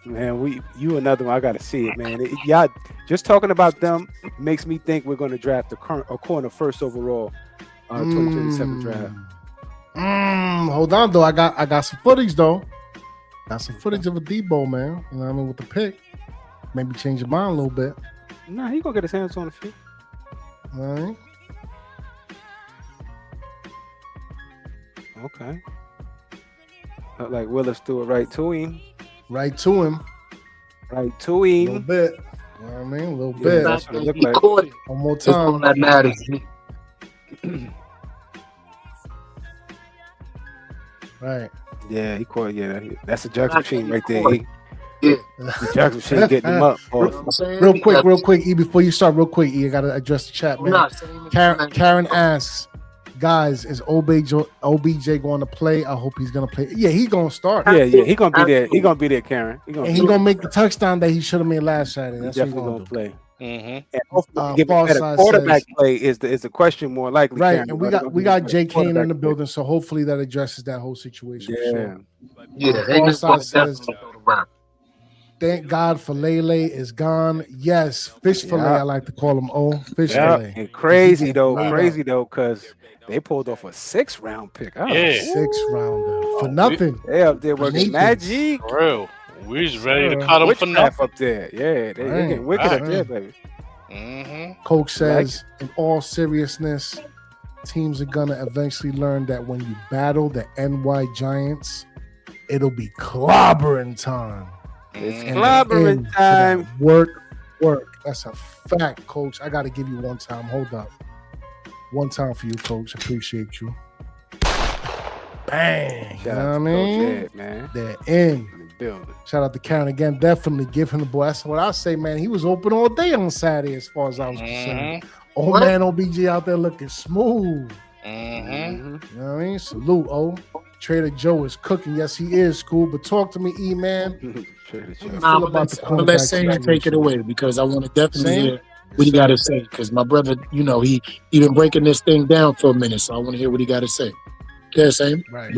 man, you another one. I got to see it, man. Y'all just talking about them makes me think we're going to draft a corner first overall 2027 draft. Hold on, though. I got some footage, though. Got some footage of a Debo, man. You know what I mean? With the pick. Maybe change your mind a little bit. Nah, he going to get his hands on a few. All right. Okay. Like Willis threw it right to him. Right to him. Right to him. A little bit. You know what I mean? A little bit. That's what it looked like. One more time. That matters. Right. Yeah, he caught. Yeah, that's a Jaxson machine right there. The Jaxson machine getting him up. Real quick, E. Before you start, real quick, E. I gotta address the chat, man. Karen asks, guys, is OBJ going to play? I hope he's going to play. Yeah, he's going to start. Yeah, he's going to be there. He's going to be there, Karen. He's going to make the touchdown that he should have made last Saturday. That's what he's going to play. Mm-hmm. And hopefully give a quarterback play is the question more likely. Right, Karen, and we got Jay Kane in the building, so hopefully that addresses that whole situation. Yeah. Says, thank God for Lele is gone. Yes, fish fillet. I like to call him. Fish fillet. And crazy though, because they pulled off a 6th round pick. Oh, 6th rounder for nothing. They up there working magic. For real. We just ready to cut them for nothing. Up there. Yeah, they getting wicked up there, baby. Mm-hmm. Coach says, in all seriousness, teams are gonna eventually learn that when you battle the NY Giants, it'll be clobbering time. It's clobbering time. Work. That's a fact, Coach. I gotta give you one time. Hold up. One time for you, Coach. Appreciate you. Bang. You know what I mean? Ed, man. They're in. Building. Shout out to Karen again. Definitely give him the boy. That's what I say, man. He was open all day on Saturday, as far as I was concerned. Old man OBJ out there looking smooth. Mm-hmm. You know what I mean? Salute, Trader Joe is cooking. Yes, he is, School. But talk to me, E, man. Let's say and take it away because I want to definitely hear what he got to say. Because my brother, he been breaking this thing down for a minute, so I want to hear what he got to say. Yeah, same. Right.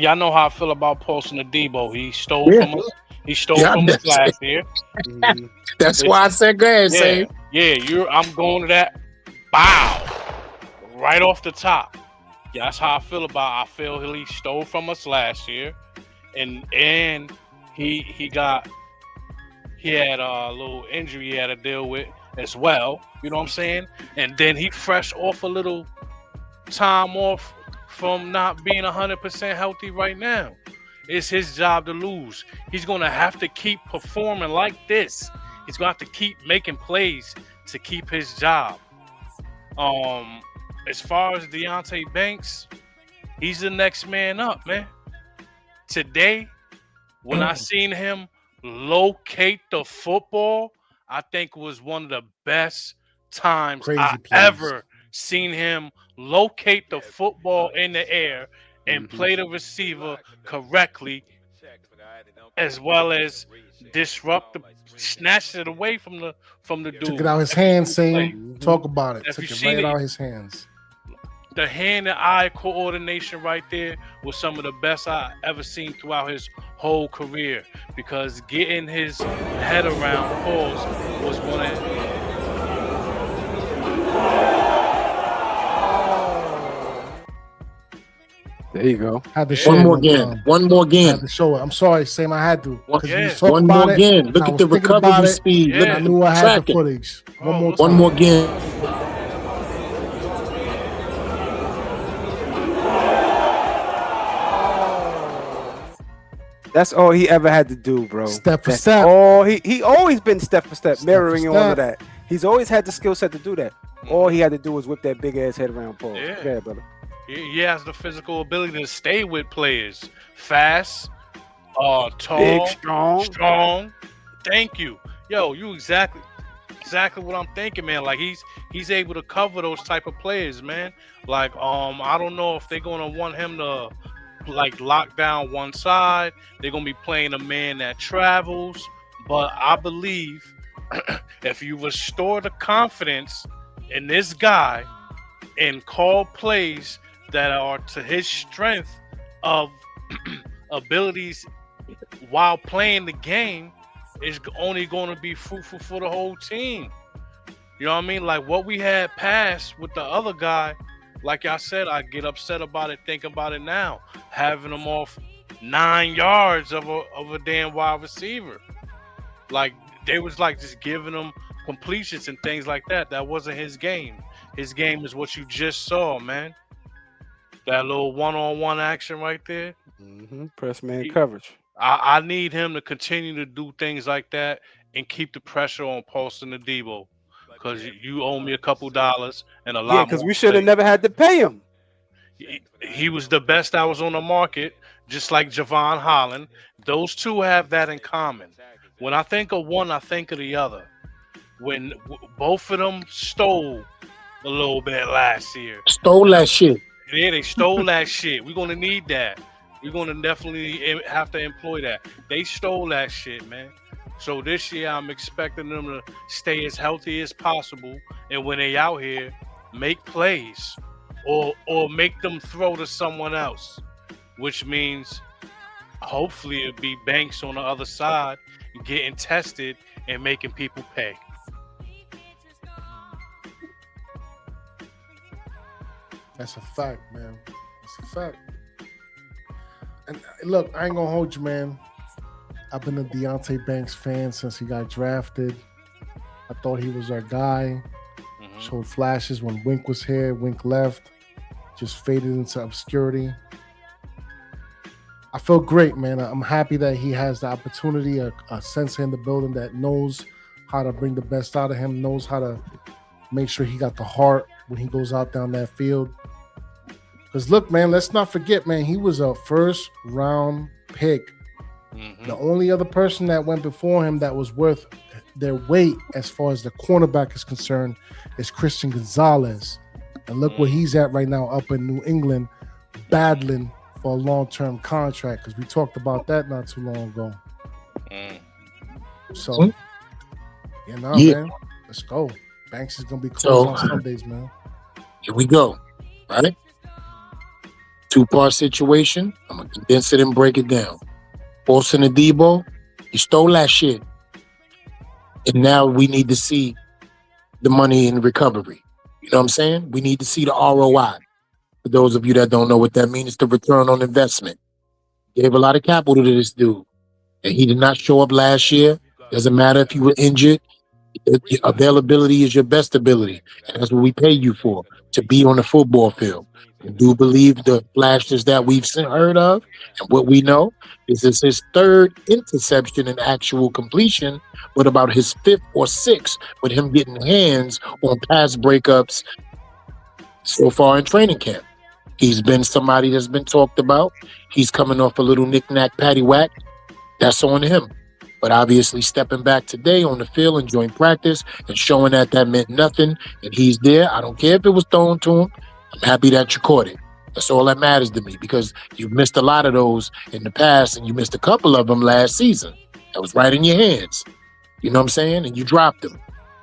Y'all know how I feel about posting the Debo. He stole from us. He stole from us last year. That's why I said go ahead, say. Yeah, I'm going to that. Bow. Right off the top. Yeah, that's how I feel about. I feel he stole from us last year, and he had a little injury he had to deal with as well. You know what I'm saying? And then he fresh off a little time off from not being 100% healthy right now. It's his job to lose. He's going to have to keep performing like this. He's going to have to keep making plays to keep his job. As far as Deonte Banks, he's the next man up, man. Today, when I seen him locate the football, I think was one of the best times I ever seen him locate the football in the air and play the receiver correctly, as well as disrupt snatch it away from the dude. Took it out his hands, saying, talk about it. Took it right out his hands. The hand and eye coordination right there was some of the best I ever seen throughout his whole career, because getting his head around calls was one of There you go. Had to show One more game. One more game. Had to show it. I'm sorry, Sam. I had to. One more game. Look at the recovery speed. Look, I knew I had the footage. One more time. One more game. That's all he ever had to do, bro. Step for That's step. all he always been step for step, mirroring for all of step. that. He's always had the skill set to do that. All he had to do was whip that big ass head around Paul. Yeah, brother. He has the physical ability to stay with players, fast, tall, Big, strong. Thank you, yo. You exactly what I'm thinking, man. Like he's able to cover those type of players, man. Like I don't know if they're gonna want him to like lock down one side. They're gonna be playing a man that travels, but I believe if you restore the confidence in this guy and call plays that are to his strength of abilities while playing the game, is only going to be fruitful for the whole team. You know what I mean? Like what we had passed with the other guy, like I said, I get upset about it, think about it now. Having him off 9 yards of a damn wide receiver. Like they was like just giving him completions and things like that. That wasn't his game. His game is what you just saw, man. That little one-on-one action right there. Press man coverage. I need him to continue to do things like that and keep the pressure on Paulson and Debo, because you owe me a couple dollars and a lot. Yeah, because we should have never had to pay him. He was the best that was on the market, just like Javon Holland. Those two have that in common. When I think of one, I think of the other. When both of them stole a little bit last year. Stole that shit. Yeah, they stole that shit. We're going to need that. We're going to definitely have to employ that. They stole that shit, man. So this year, I'm expecting them to stay as healthy as possible. And when they out here, make plays or make them throw to someone else, which means hopefully it'll be Banks on the other side getting tested and making people pay. That's a fact, man. That's a fact. And look, I ain't gonna hold you, man. I've been a Deonte Banks fan since he got drafted. I thought he was our guy. Showed flashes when Wink was here. Wink left. Just faded into obscurity. I feel great, man. I'm happy that he has the opportunity, a sensei in the building that knows how to bring the best out of him, knows how to make sure he got the heart when he goes out down that field. Because look, man, let's not forget, man, he was a first round pick. The only other person that went before him that was worth their weight as far as the cornerback is concerned is Christian Gonzalez. And look where he's at right now up in New England, battling for a long-term contract, because we talked about that not too long ago. So, man, let's go. Banks is going to be closed on Sundays, man. Here we go. Right? Two-part situation. I'm going to condense it and break it down. Paulson and Debo, you stole that shit. And now we need to see the money in recovery. You know what I'm saying? We need to see the ROI. For those of you that don't know what that means, it's the return on investment. Gave a lot of capital to this dude. And he did not show up last year. Doesn't matter if you were injured. Your availability is your best ability. And that's what we pay you for, to be on the football field. I do believe the flashes that we've heard of and what we know is this his third interception in actual completion, but about his fifth or sixth with him getting hands on pass breakups so far in training camp. He's been somebody that's been talked about. He's coming off a little knick-knack, paddywhack. That's on him. But obviously stepping back today on the field and joint practice and showing that meant nothing and he's there. I don't care if it was thrown to him. I'm happy that you caught it. That's all that matters to me because you've missed a lot of those in the past and you missed a couple of them last season. That was right in your hands. You know what I'm saying? And you dropped them.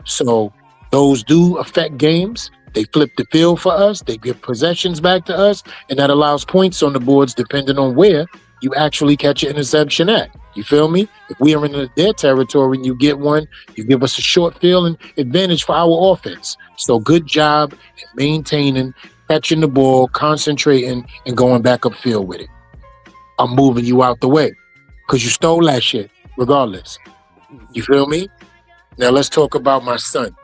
So those do affect games. They flip the field for us. They give possessions back to us. And that allows points on the boards depending on where you actually catch an interception at. You feel me? If we are in their territory and you get one, you give us a short field and advantage for our offense. So good job at maintaining, catching the ball, concentrating, and going back upfield with it. I'm moving you out the way because you stole that shit regardless. You feel me? Now let's talk about my son.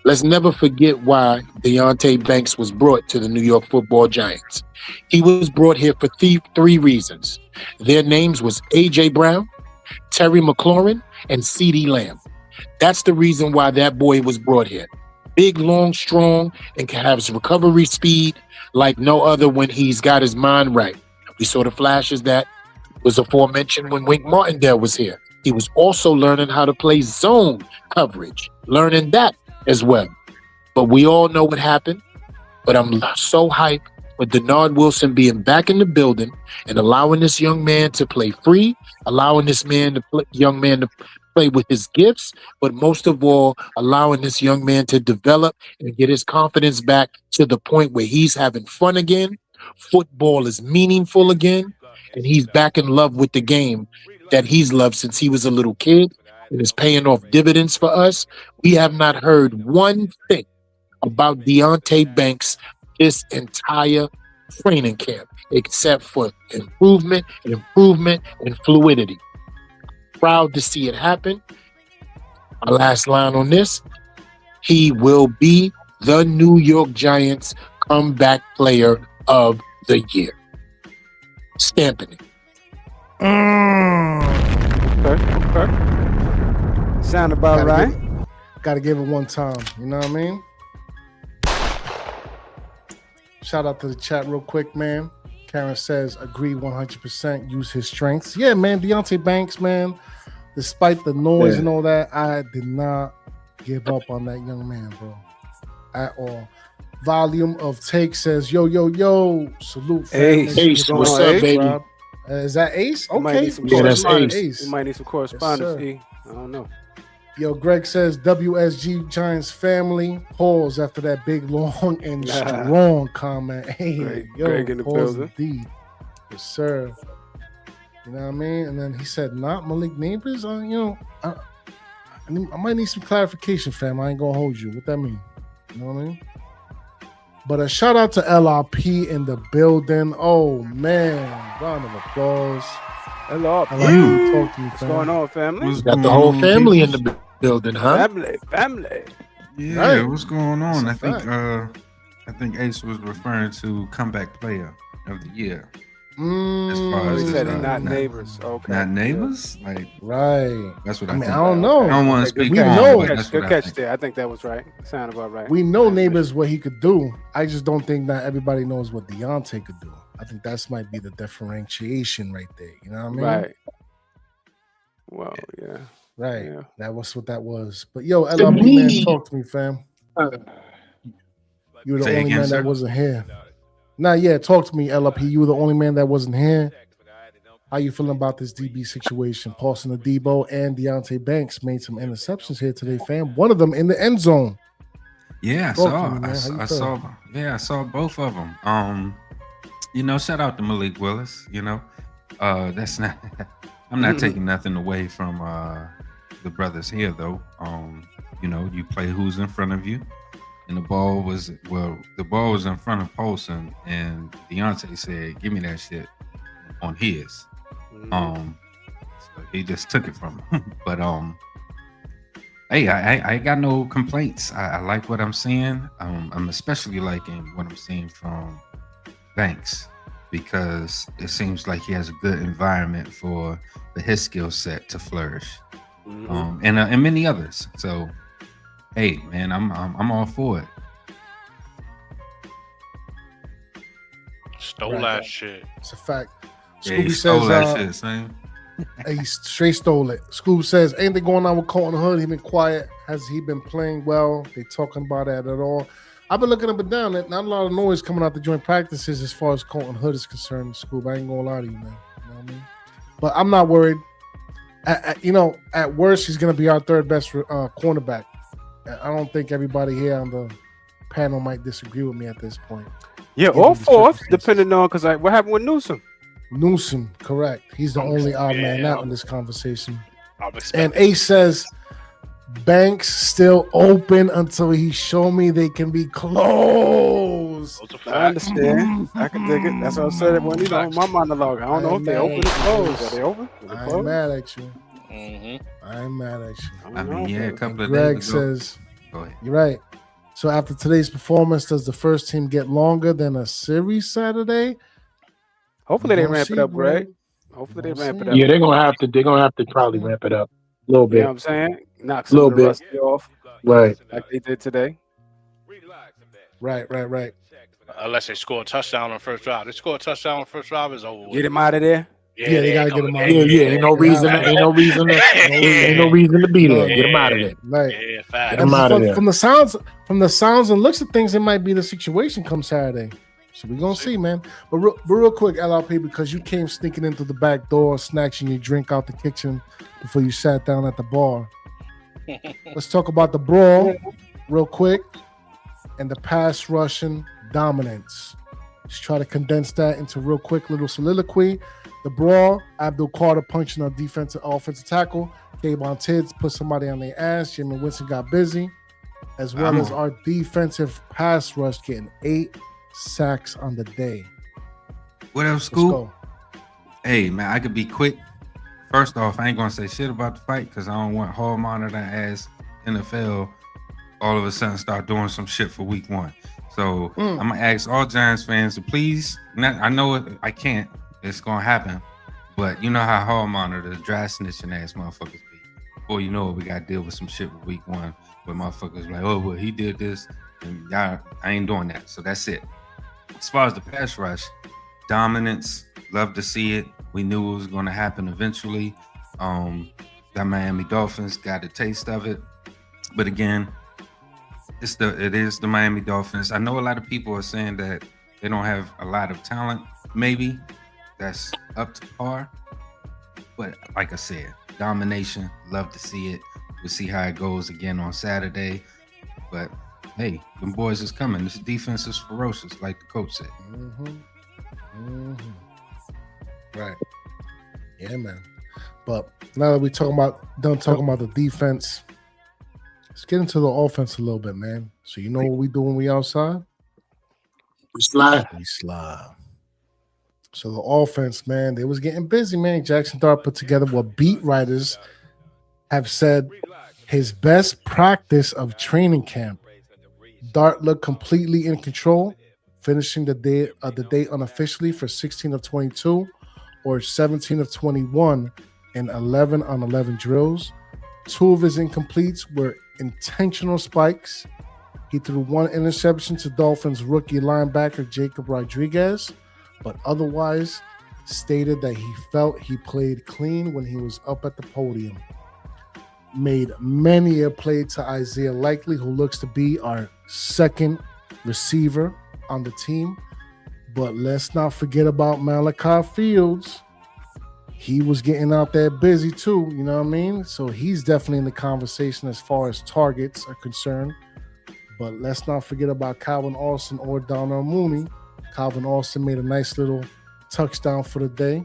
Let's never forget why Deonte Banks was brought to the New York Football Giants. He was brought here for three reasons. Their names was A.J. Brown, Terry McLaurin, and C.D. Lamb. That's the reason why that boy was brought here. Big, long, strong, and can have his recovery speed like no other when he's got his mind right. We saw the flashes that was aforementioned when Wink Martindale was here. He was also learning how to play zone coverage, learning that as well. But we all know what happened. But I'm so hyped with Denard Wilson being back in the building and allowing this young man to play free, allowing this young man to play with his gifts, but most of all, allowing this young man to develop and get his confidence back to the point where he's having fun again. Football is meaningful again, and he's back in love with the game that he's loved since he was a little kid. And is paying off dividends for us. We have not heard one thing about Deonte Banks this entire training camp, except for improvement, and fluidity. Proud to see it happen. My last line on this, he will be the New York Giants comeback player of the year. Stamping it. Okay. Sound about right. Gotta give it one time. You know what I mean? Shout out to the chat real quick, man. Karen says, agree 100%, use his strengths. Yeah, man, Deonte Banks, man, despite the noise and all that, I did not give up on that young man, bro, at all. Volume of Take says, yo, salute. Ace, what's up, baby? Is that Ace? Okay. That's Ace. We might need some correspondence, E. I don't know. Yo, Greg says, WSG Giants family. Pause after that big, long, and strong comment. Hey, Greg in the building. Indeed. Yes, sir. You know what I mean? And then he said, not Malik Neighbors? I might need some clarification, fam. I ain't going to hold you. What that mean? You know what I mean? But a shout out to LRP in the building. Oh, man. Round of applause. LRP. Talk to you, fam. What's going on, family? Got the whole family in the building, huh? Family. Yeah, Right. what's going on? That's I think Ace was referring to comeback player of the year. As far He as said not neighbors. Okay. not neighbors, like Right. that's what I I mean, think. I don't know. I don't want to speak We for him, know. but that's Good what I catch think. there. I think that was right. Sound about right. We know Neighbors what he could do. I just don't think that everybody knows what Deonte could do. I think that's might be the differentiation right there. You know what I mean? Right. Well, yeah. Right. Yeah. That was what that was. But yo, LRP man, talk to me, fam. You were the Say only again, man sir? that wasn't here. Nah, yeah, talk to me, LRP. You were the only man that wasn't here. How you feeling about this DB situation? Paulson Adebo and Deonte Banks made some interceptions here today, fam. One of them in the end zone. Yeah, Talk to me, man. How you I feeling? saw both of them. Shout out to Malik Willis. That's not. I'm not taking nothing away from the brothers here, though. You play who's in front of you, and the ball was in front of Paulson, and Deonte said, "Give me that shit on his." So he just took it from him. But Hey, I ain't got no complaints. I like what I'm seeing. I'm especially liking what I'm seeing from Banks because it seems like he has a good environment for his skill set to flourish, and many others. So, hey, man, I'm all for it. Stole Right. that shit. It's a fact. Yeah, he Scooby stole says, that shit, son. he straight stole it. Scoob says, anything going on with Colton Hood? He been quiet. Has he been playing well? They talking about that at all? I've been looking up and down. Not a lot of noise coming out the joint practices as far as Colton Hood is concerned. Scoob, I ain't gonna lie to you, man. You know what I mean? But I'm not worried. At worst, he's gonna be our third best cornerback. I don't think everybody here on the panel might disagree with me at this point. Yeah, Given or the fourth, circumstances. depending on because what happened with Newsom. Newsom, correct. He's the only odd man Yeah. out in this conversation. I'm And expecting. Ace says, Banks still open until he show me they can be closed. Those are I facts. understand. I can dig it. That's what I said. When my monologue, I don't know if they open or closed. Are they open? Are they I ain't closed? mad at you. Mhm. I ain't mad at you. don't I mean, know. yeah, a couple of Greg days ago. says, Go ahead. you're right. So after today's performance, does the first team get longer than a series Saturday? Hopefully they We'll ramp see, it up, Greg. Greg. Hopefully they We'll ramp it see. up. Yeah, they're gonna have to probably ramp it up a little You know bit. what I'm saying? Knock some Little of the bit. rusty off Right. like they did today. Right. Unless they score a touchdown on the first drive. They score a touchdown on the first drive, is over with. Get him out of there. Yeah, they gotta get him out. Yeah, ain't no reason to ain't no reason to be there. Get them out of there. Right. Yeah, facts. Get 'em out of there. From the sounds and looks of things, it might be the situation come Saturday. So we're gonna see, man. But real quick, LRP, because you came sneaking into the back door, snatching your drink out the kitchen before you sat down at the bar. Let's talk about the brawl real quick and the pass rushing dominance. Just try to condense that into real quick little soliloquy. The brawl, Abdul Carter punching a offensive tackle. Kayvon Tids put somebody on their ass. Jimmy Winston got busy, as well as our defensive pass rush getting 8 sacks on the day. What else, Let's Scoop? go. Hey, man, I could be quick. First off, I ain't gonna say shit about the fight because I don't want hall monitor ass NFL all of a sudden start doing some shit for week 1. So I'm gonna ask all Giants fans to please. I know I can't. It's gonna happen, but you know how hall monitor dry snitching ass motherfuckers be. Before you know it, we gotta deal with some shit with week 1 where motherfuckers like, oh well, he did this, and y'all, I ain't doing that. So that's it. As far as the pass rush, dominance, love to see it. We knew it was going to happen eventually. The Miami Dolphins got a taste of it, but again, it is the Miami Dolphins. I know a lot of people are saying that they don't have a lot of talent. Maybe that's up to par, but like I said, domination. Love to see it. We'll see how it goes again on Saturday. But hey, them boys is coming. This defense is ferocious, like the coach said. Right. Yeah, man. But now that we're done talking about the defense, let's get into the offense a little bit, man. So you know what we do when we outside? We slide. We slide. So the offense, man, they was getting busy, man. Jaxson Dart put together what beat writers have said his best practice of training camp. Dart looked completely in control, finishing the day unofficially for 16 of 22 or 17 of 21 in 11 on 11 drills. 2 of his incompletes were intentional spikes. He threw 1 interception to Dolphins rookie linebacker Jacob Rodriguez, but otherwise stated that he felt he played clean when he was up at the podium. Made many a play to Isaiah Likely, who looks to be our second receiver on the team. But let's not forget about Malachi Fields. He was getting out there busy too, you know what I mean? So he's definitely in the conversation as far as targets are concerned. But let's not forget about Calvin Austin or Darnell Mooney. Calvin Austin made a nice little touchdown for the day.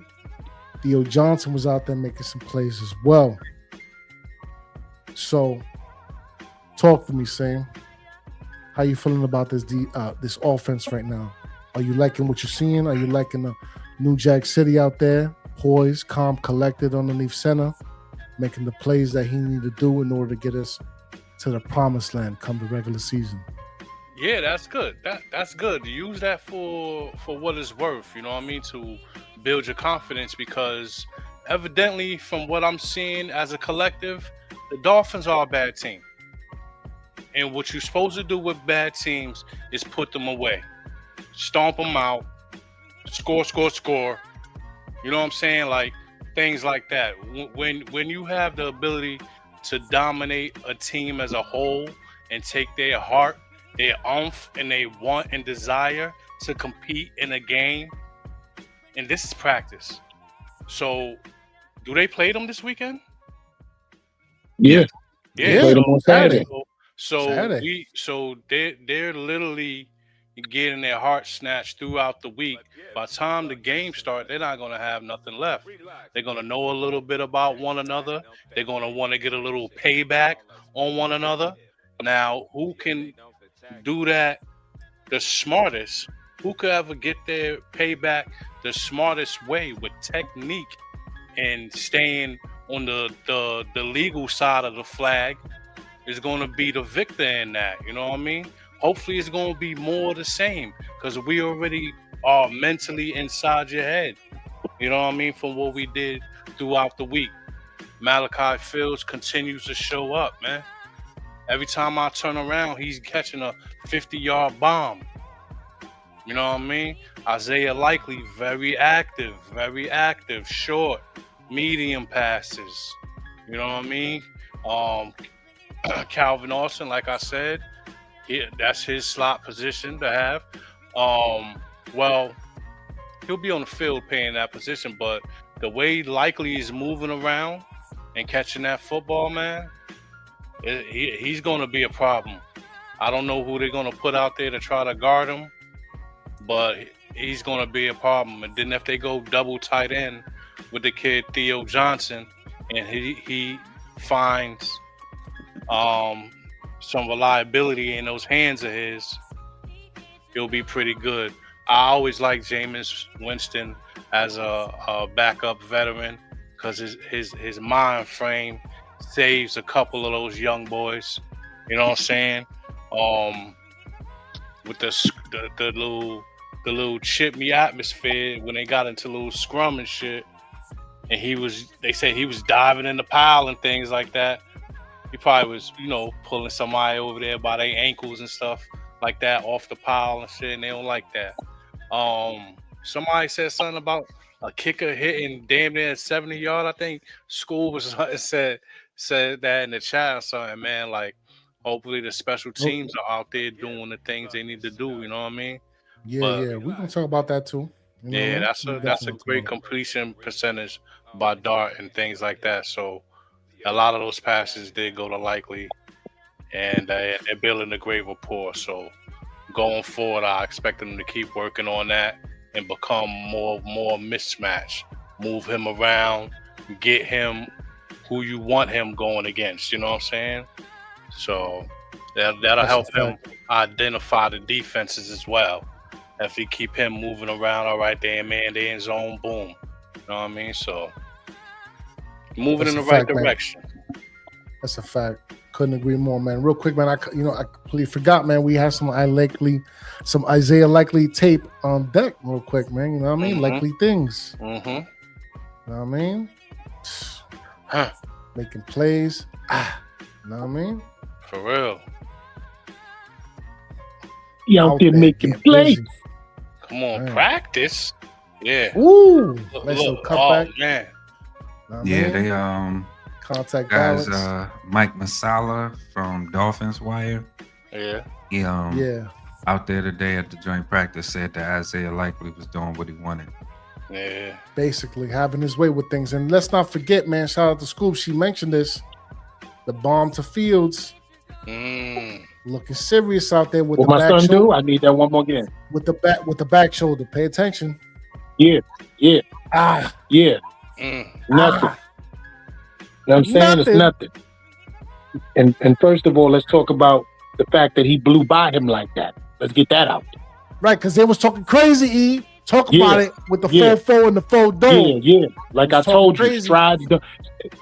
Theo Johnson was out there making some plays as well. So, talk to me, Sam. How you feeling about this offense right now? Are you liking what you're seeing? Are you liking the new Jack City out there? Poised, calm, collected underneath center. making the plays that he needed to do in order to get us to the promised land come the regular season. Yeah, that's good. That's good. Use that for what it's worth. You know what I mean? To build your confidence, because evidently, from what I'm seeing as a collective, the Dolphins are a bad team. And what you're supposed to do with bad teams is put them away, stomp them out, score. You know what I'm saying? Like things like that. When you have the ability to dominate a team as a whole and take their heart, their oomph, and they want and desire to compete in a game, and this is practice. So, do they play them this weekend? Yeah. Yeah, Played them on Saturday. So they're literally getting their heart snatched throughout the week. By the time the game starts, they're not going to have nothing left. They're going to know a little bit about one another. They're going to want to get a little payback on one another. Now, who can do that the smartest? Who could ever get their payback the smartest way with technique and staying on the legal side of the flag is going to be the victor in that. You know what I mean? Hopefully it's going to be more the same, because we already are mentally inside your head. You know what I mean? From what we did throughout the week. Malachi Fields continues to show up, man. Every time I turn around, he's catching a 50-yard bomb. You know what I mean? Isaiah Likely, very active, short, medium passes. You know what I mean? Calvin Austin, like I said, that's his slot position to have. Well, he'll be on the field playing that position, but the way Likely is moving around and catching that football, man, he's going to be a problem. I don't know who they're going to put out there to try to guard him, but he's going to be a problem. And then if they go double tight end with the kid Theo Johnson, and he finds some reliability in those hands of his, he'll be pretty good. I always like Jameis Winston as a backup veteran, because his mind frame saves a couple of those young boys. You know what I'm saying? With the little chip me atmosphere when they got into little scrum and shit, and they said he was diving in the pile and things like that. He probably was, pulling somebody over there by their ankles and stuff like that off the pile and shit, and they don't like that. Somebody said something about a kicker hitting damn near 70 yard. I think School was said that in the chat or something, man. Like, hopefully the special teams are out there doing the things they need to do. You know what I mean? Yeah, we can talk about that too. That's a great completion percentage by Dart and things like that. So a lot of those passes did go to Likely, and they're building a great rapport. So going forward, I expect them to keep working on that and become more mismatch. Move him around, get him who you want him going against. You know what I'm saying? So that'll help him identify the defenses as well. If you keep him moving around, all right, they're in zone, boom. You know what I mean? So moving in the right direction. Man. That's a fact. Couldn't agree more, man. Real quick, man. I completely forgot, man. We have some Isaiah Likely tape on deck, real quick, man. You know what I mean? Mm-hmm. Likely things. Mm-hmm. You know what I mean? Making plays. You know what I mean? For real. He out there making plays. Come on, practice. Yeah. Ooh. Nice little cutback. Oh, man. Yeah, they contact guys, balance. Mike Masala from Dolphins Wire. Yeah. He out there today at the joint practice said that Isaiah Likely was doing what he wanted. Yeah. Basically having his way with things. And let's not forget, man, shout out to Scoop. She mentioned this. The bomb to Fields. Looking serious out there with what the my back son shoulder. do? I need that one more again. With the back shoulder. Pay attention. Yeah. Yeah. Nothing. You know what I'm saying? It's nothing. And first of all, let's talk about the fact that he blew by him like that. Let's get that out. Right, because they was talking crazy, E. Talk Yeah, about it with the yeah. fofo and the faux dome. Yeah. Like I He's talking told you, crazy. strides,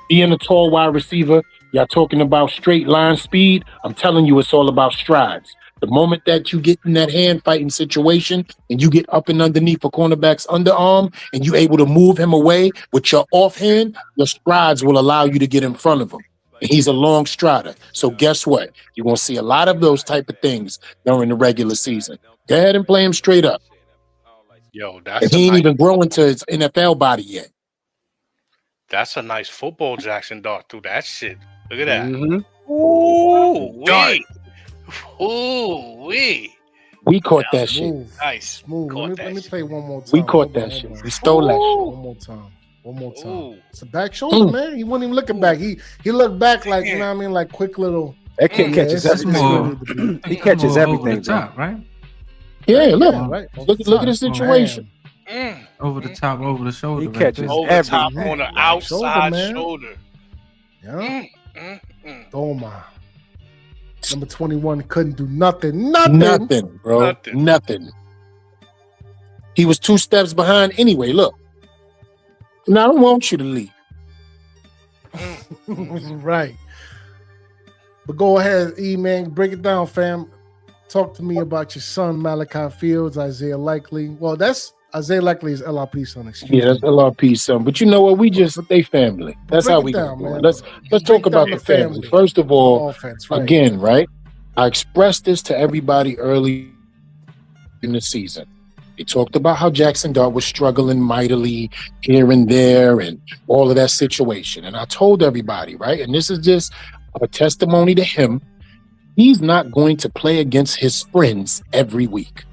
being a tall wide receiver, y'all talking about straight line speed. I'm telling you, it's all about strides. The moment that you get in that hand fighting situation and you get up and underneath a cornerback's underarm and you're able to move him away with your offhand, your strides will allow you to get in front of him. And he's a long strider. So guess what? You're going to see a lot of those type of things during the regular season. Go ahead and play him straight up. Yo, And that's a he ain't nice, even growing to his NFL body yet. that's a nice football Jaxson Dart through that shit. Look at that. Mm-hmm. Ooh, Dart. wee. Ooh, wee. We caught Yeah, that shit. Smooth. Nice. Smooth. Caught Let that me shit. play one more time. We caught Hold that on, shit. hold We stole that shit. on. One more time. One more time. Ooh. It's a back shoulder, Mm. man. He wasn't even looking back. He looked back like, you know what I mean, like quick little. That kid Yeah, catches this is That's where everything. it more. needed to be. He catches More everything, over the bro. top, right? Yeah, look. Yeah, right. Look at the situation. Mm. Over the top, over the shoulder. He right catches there. Over the top everything. on the Right. outside man. shoulder. Yeah. Mm. Doma. Number 21 couldn't do nothing. Nothing, bro. Nothing. He was 2 steps behind anyway. Look. Now, I don't want you to leave. Right. But go ahead, E, man. Break it down, fam. Talk to me about your son, Malachi Fields, Isaiah Likely. Well, that's Isaiah Likely is LRP son, excuse Yeah, that's me. LRP, son. But you know what? We just they family. That's break how it we down, gonna do man. it. Let's Break talk about down the the family. family. First of all, Offense, right. again, right? I expressed this to everybody early in the season. They talked about how Jaxson Dart was struggling mightily here and there and all of that situation. And I told everybody, right? And this is just a testimony to him. He's not going to play against his friends every week.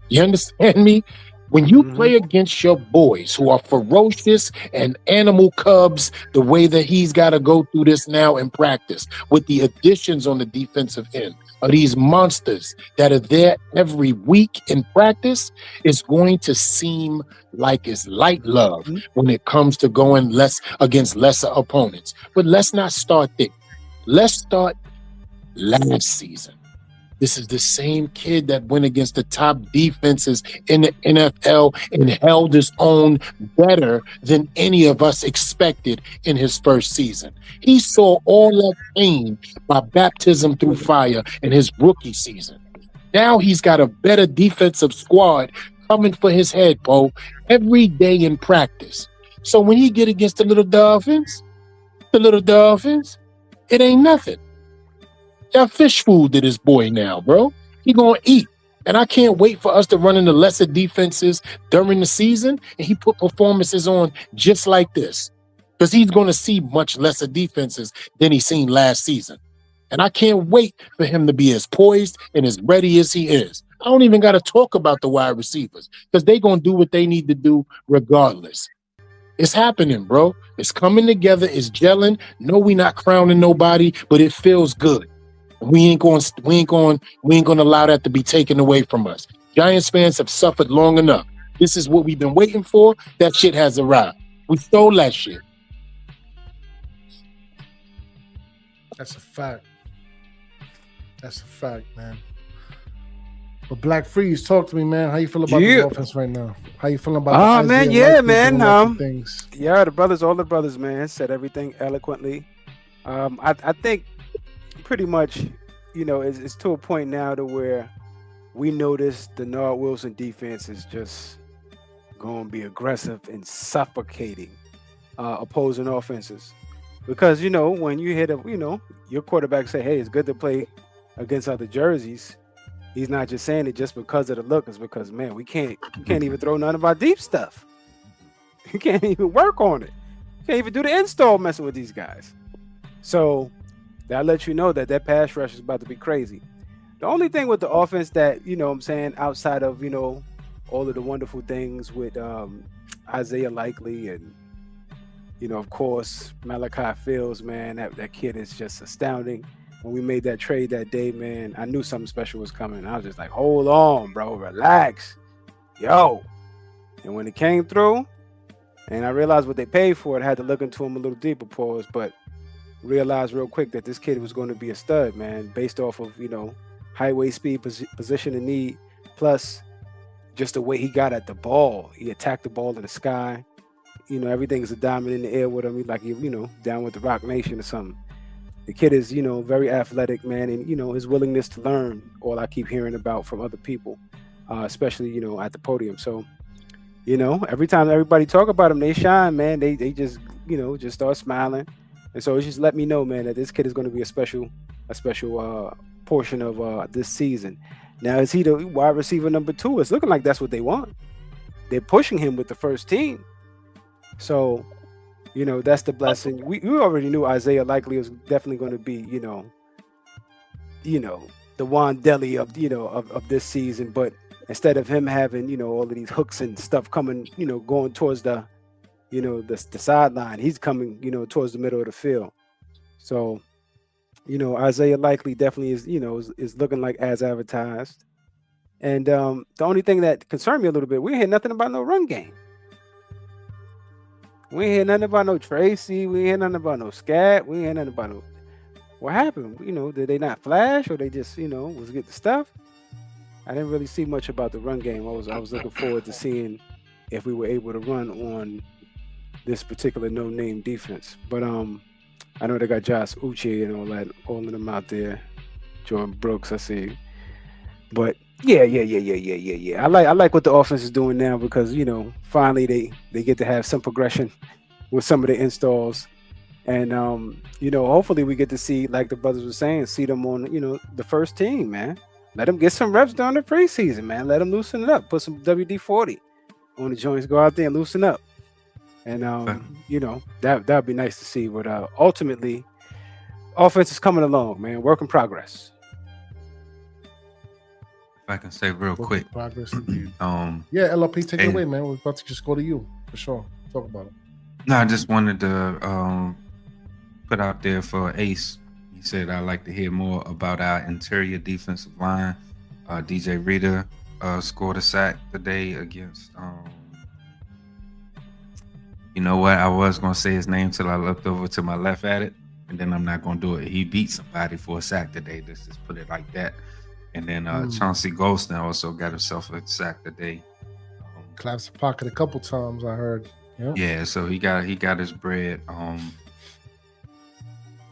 You understand me? When you play against your boys who are ferocious and animal cubs, the way that he's got to go through this now in practice with the additions on the defensive end of these monsters that are there every week in practice, it's going to seem like it's light love when it comes to going less against lesser opponents. But let's not start there. Let's start last season. This is the same kid that went against the top defenses in the NFL and held his own better than any of us expected in his first season. He saw all that pain by baptism through fire in his rookie season. Now he's got a better defensive squad coming for his head, Bo, every day in practice. So when he get against the little Dolphins, it ain't nothing. Got fish food to this boy now, bro. He gonna eat. And I can't wait for us to run into lesser defenses during the season and he put performances on just like this. Because he's gonna see much lesser defenses than he seen last season. And I can't wait for him to be as poised and as ready as he is. I don't even gotta talk about the wide receivers because they gonna do what they need to do regardless. It's happening, bro. It's coming together, it's gelling. No, we not crowning nobody, but it feels good. We ain't going to allow that to be taken away from us. Giants fans have suffered long enough. This is what we've been waiting for. That shit has arrived. We stole that shit. That's a fact. That's a fact, man. But Black Freeze, talk to me, man. How you feel about the offense right now? How you feeling about the man, Isaiah yeah, Likely man. doing like some things? Yeah, all the brothers, man, said everything eloquently. I think pretty much, it's to a point now to where we notice the Nard Wilson defense is just going to be aggressive and suffocating opposing offenses. Because, when you hit your quarterback say, hey, it's good to play against other jerseys. He's not just saying it just because of the look. It's because, man, we can't even throw none of our deep stuff. You can't even work on it. You can't even do the install messing with these guys. So that lets you know that pass rush is about to be crazy. The only thing with the offense that, I'm saying, outside of, all of the wonderful things with Isaiah Likely and, of course, Malachi Fields, man, that kid is just astounding. When we made that trade that day, man, I knew something special was coming. I was just like, hold on, bro, relax. Yo. And when it came through, and I realized what they paid for it, I had to look into him a little deeper, pause, but realized real quick that this kid was going to be a stud, man, based off of, highway speed, position and need, plus, just the way he got at the ball. He attacked the ball in the sky. You know, everything's a diamond in the air with him. He's like, you know, down with the Rock Nation or something. The kid is, you know, very athletic, man, and you know his willingness to learn. All I keep hearing about from other people, especially you know at the podium. So, you know, every time everybody talk about him, they shine, man. They just you know just start smiling, and so it's just let me know, man, that this kid is going to be a special portion of this season. Now, is he the wide receiver number 2? It's looking like that's what they want. They're pushing him with the first team. So, you know, that's the blessing. We already knew Isaiah Likely was definitely going to be, you know, the Wandelli of, you know, of this season. But instead of him having, you know, all of these hooks and stuff coming, you know, going towards the, you know, the sideline, he's coming, you know, towards the middle of the field. So, you know, Isaiah Likely definitely is, you know, is looking like as advertised. And the only thing that concerned me a little bit, we ain't hear nothing about no run game. We ain't hear nothing about no Tracy. We ain't hear nothing about no Scat. We ain't hear nothing about no. What happened? You know, did they not flash or they just, you know, was get the stuff? I didn't really see much about the run game. I was looking forward to seeing if we were able to run on this particular no-name defense. But I know they got Josh Uche and all that, all of them out there. Jordan Brooks, I see. But yeah. I like what the offense is doing now because, you know, finally they get to have some progression with some of the installs. And, you know, hopefully we get to see, like the brothers were saying, see them on, you know, the first team, man. Let them get some reps during the preseason, man. Let them loosen it up. Put some WD-40 on the joints. Go out there and loosen up. And, you know, that'd be nice to see. But ultimately, offense is coming along, man. Work in progress. If I can say real quick. Progress indeed. Yeah, LLP, take it away, man. We're about to just go to you for sure. Talk about it. No, I just wanted to put out there for Ace. He said I'd like to hear more about our interior defensive line. DJ Reader scored a sack today against. You know what? I was gonna say his name till I looked over to my left at it, and then I'm not gonna do it. He beat somebody for a sack today. Let's just put it like that. And then Chauncey Golston also got himself a sack today. Claps the pocket a couple times, I heard. Yep. Yeah, so he got his bread.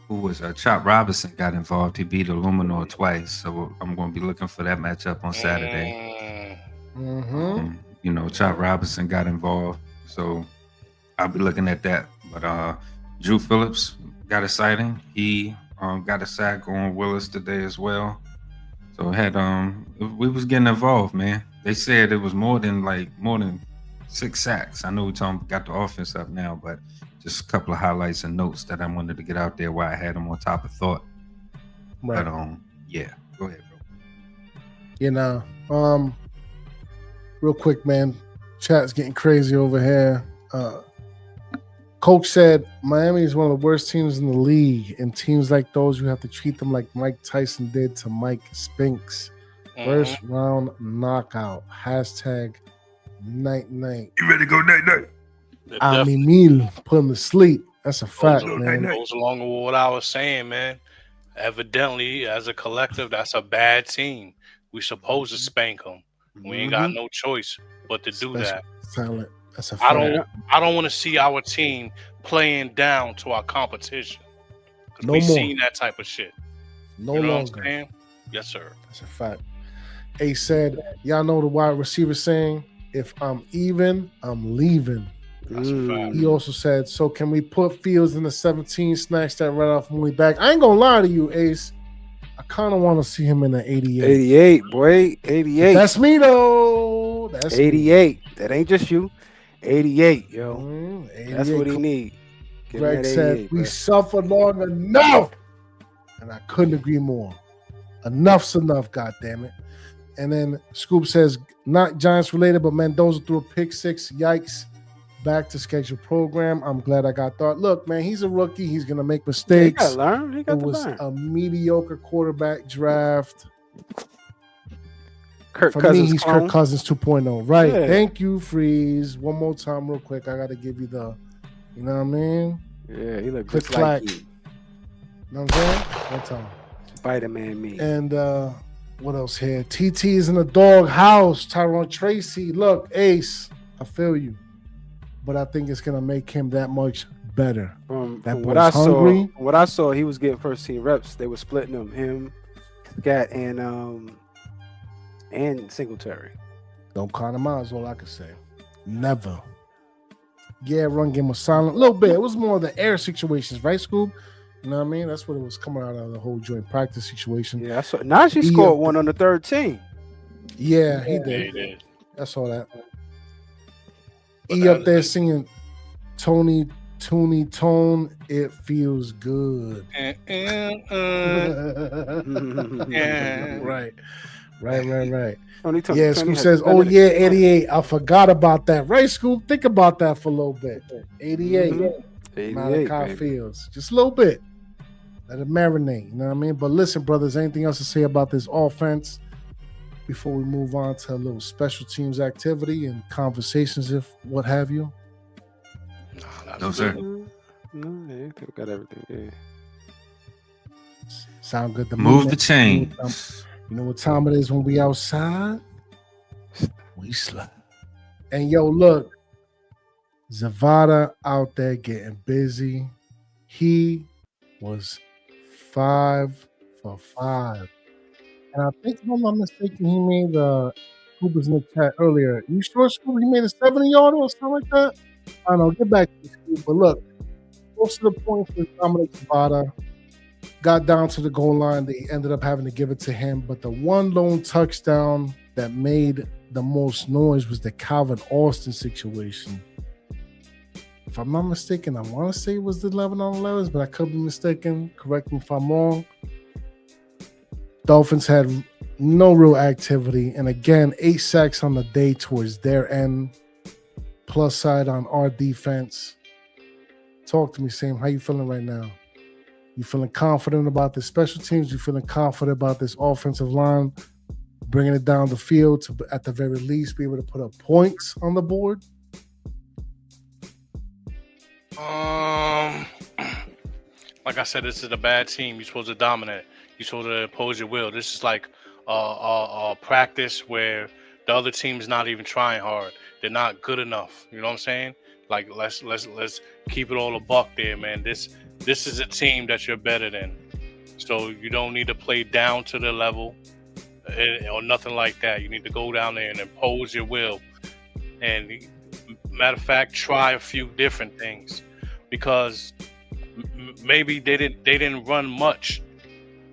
Who was Chop Robinson got involved? He beat Illuminor twice, so I'm going to be looking for that matchup on Saturday. You know, Chop Robinson got involved, so I'll be looking at that. But Drew Phillips got a sighting. He got a sack on Willis today as well. So we was getting involved, man. They said it was more than 6 sacks. I know we got the offense up now, but just a couple of highlights and notes that I wanted to get out there while I had them on top of thought. Right. But yeah, go ahead, bro. You know, real quick, man. Chat's getting crazy over here. Coach said Miami is one of the worst teams in the league, and teams like those, you have to treat them like Mike Tyson did to Mike Spinks. First round knockout. Hashtag night. You ready to go night? Meal, put him to sleep. That's a fact, man. Goes along with what I was saying, man. Evidently, as a collective, that's a bad team. We supposed to spank them. We ain't got no choice but to do that. Talent. That's a fact. I don't want to see our team playing down to our competition. No we've more. seen that type of shit. No you know longer. What I'm saying? Yes, sir. That's a fact. Ace said, y'all know the wide receiver saying, if I'm even, I'm leaving. That's a fact. He also said, so can we put Fields in the 17, snatch that right off when we back? I ain't gonna lie to you, Ace. I kind of want to see him in the 88. 88, boy. 88. That's me, though. That's 88. Me. That ain't just you. 88, yo. 88. That's what he need. Greg said, we suffered long enough. And I couldn't agree more. Enough's enough, goddammit. And then Scoop says, not Giants related, but Mendoza threw a pick 6. Yikes. Back to schedule program. I'm glad I got thought. Look, man, he's a rookie. He's going to make mistakes. He got to learn. He got to learn. It was a mediocre quarterback draft. Kirk For Cousins me, he's clone. Kirk Cousins 2.0. Right. Yeah. Thank you, Freeze. One more time real quick. I got to give you the, you know what I mean? Yeah, he looked Click, just like clack. you. You know what I'm saying? One time. Spider-Man me. And What else here? TT is in the dog house. Tyrone Tracy. Look, Ace, I feel you. But I think it's going to make him that much better. From That what boy's I hungry. saw, what I saw, he was getting first team reps. They were splitting him, Scat, and Singletary. Don't count him out is all I can say. Never. Yeah, run game was silent. A little bit. It was more of the air situations, right, Scoop? You know what I mean? That's what it was coming out of the whole joint practice situation. Yeah, I saw. Najee scored one on the third team. Yeah, he Yeah, did. he did. I saw that. But E that up was there like- singing Tony Tone, it feels good. Yeah. Right. Tony, Yeah, Scoop says, oh yeah, 88. I forgot about that. Right, Scoop? Think about that for a little bit. 88. Mhm. 88, Malachi baby. Fields. Just a little bit. Let it marinate. You know what I mean? But listen, brothers, anything else to say about this offense before we move on to a little special teams activity and conversations, if what have you? No, sir. No, yeah, we got everything. Yeah. Sound good to me, Move man. the chain. You know what time it is when we outside? We slide. And yo, look, Zavada out there getting busy. He was 5 for 5. And I think, if I'm not mistaken, he made Scoop was in the chat earlier. You sure, Scoop, he made a 70-yarder or something like that? I don't know. Get back to the Scoop. But look, most of the points was Dominic Zavada. Got down to the goal line. They ended up having to give it to him. But the one lone touchdown that made the most noise was the Calvin Austin situation. If I'm not mistaken, I want to say it was the 11 on 11s, but I could be mistaken. Correct me if I'm wrong. Dolphins had no real activity. And again, 8 sacks on the day towards their end. Plus side on our defense. Talk to me, Sam. How you feeling right now? You feeling confident about the special teams? You feeling confident about this offensive line? Bringing it down the field to, at the very least, be able to put up points on the board? Like I said, this is a bad team. You're supposed to dominate. You're supposed to impose your will. This is like a practice where the other team's not even trying hard. They're not good enough. You know what I'm saying? Like let's keep it all a buck there, man. This is a team that you're better than. So you don't need to play down to the level or nothing like that. You need to go down there and impose your will. And matter of fact, try a few different things, because maybe they didn't run much,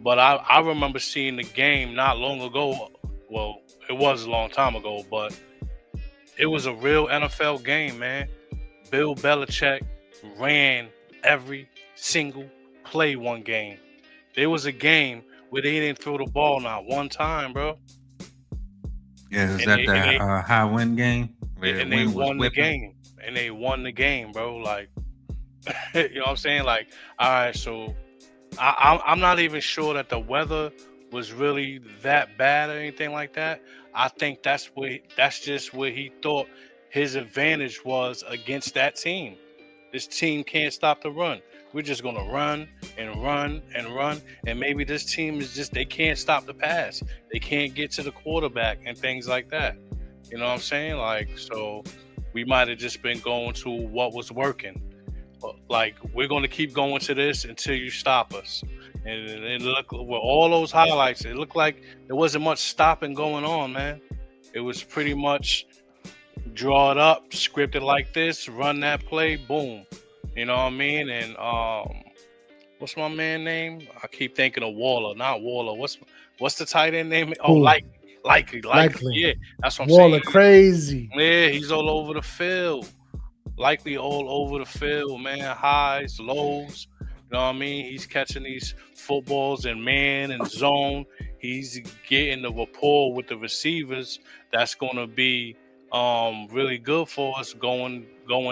but I remember seeing the game not long ago. Well, it was a long time ago, but it was a real NFL game, man. Bill Belichick ran every single play one game. There was a game where they didn't throw the ball not one time, bro. Yeah, is And that they- the and they- high win game? Where And the they wind was won the whipping? game. And they won the game, bro. Like, you know what I'm saying? Like, all right, so I'm not even sure that the weather was really that bad or anything like that. I think that's just where he thought his advantage was against that team. This team can't stop the run. We're just gonna run and run and run, and maybe this team is just, they can't stop the pass. They can't get to the quarterback and things like that. You know what I'm saying? Like, so we might have just been going to what was working. Like, we're going to keep going to this until you stop us. And look, with all those highlights, it looked like there wasn't much stopping going on, man. It was pretty much draw it up, scripted like this, run that play, boom. You know what I mean? And what's my man name? I keep thinking of Waller, not Waller. What's the tight end name? Oh, Who? Likely. Yeah, that's what I'm Waller saying. crazy. Yeah, he's all over the field. Likely all over the field, man. Highs, lows. You know what I mean? He's catching these footballs in man and zone. He's getting the rapport with the receivers. That's going to be really good for us going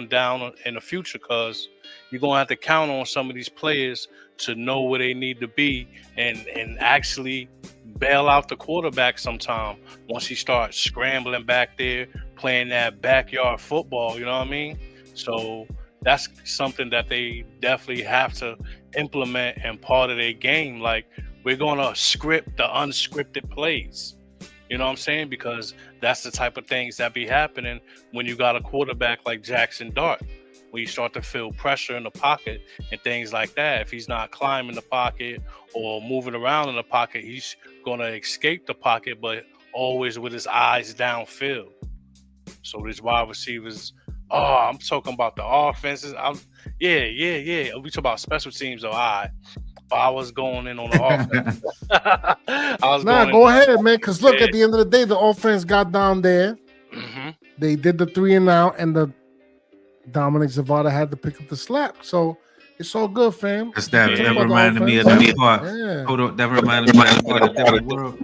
down in the future, because you're going to have to count on some of these players to know where they need to be and actually bail out the quarterback sometime once he starts scrambling back there, playing that backyard football, you know what I mean? So that's something that they definitely have to implement and part of their game. Like, we're gonna script the unscripted plays. You know what I'm saying? Because that's the type of things that be happening when you got a quarterback like Jaxson Dart. When you start to feel pressure in the pocket and things like that, if he's not climbing the pocket or moving around in the pocket, he's going to escape the pocket, but always with his eyes downfield. So these wide receivers, I'm talking about the offenses. We talk about special teams, though. I was going in on the offense. Go ahead, man. Because look, at the end of the day, the offense got down there. Mm-hmm. They did the 3 and out, and the Dominic Zavada had to pick up the slack. So it's all good, fam. Because that reminded me of that part. Yeah. Hold on, that reminded me of that part of the world.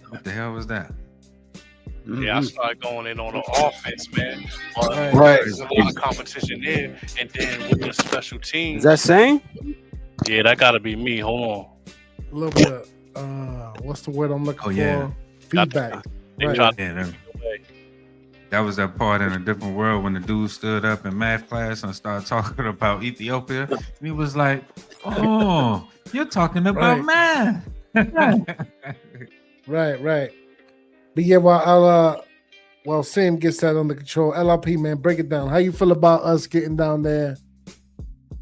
What the hell was that? Yeah, I started going in on the offense, man. Right. There's a lot of competition there, and then with the special teams. Is that same? Yeah, that got to be me. Hold on. A little bit. What's the word I'm looking for? Yeah. Feedback. They Right. tried That was that part in a different world when the dude stood up in math class and started talking about Ethiopia. And he was like, "Oh, you're talking about math." Right. But yeah, while Sam gets that under control, LRP, man, break it down. How you feel about us getting down there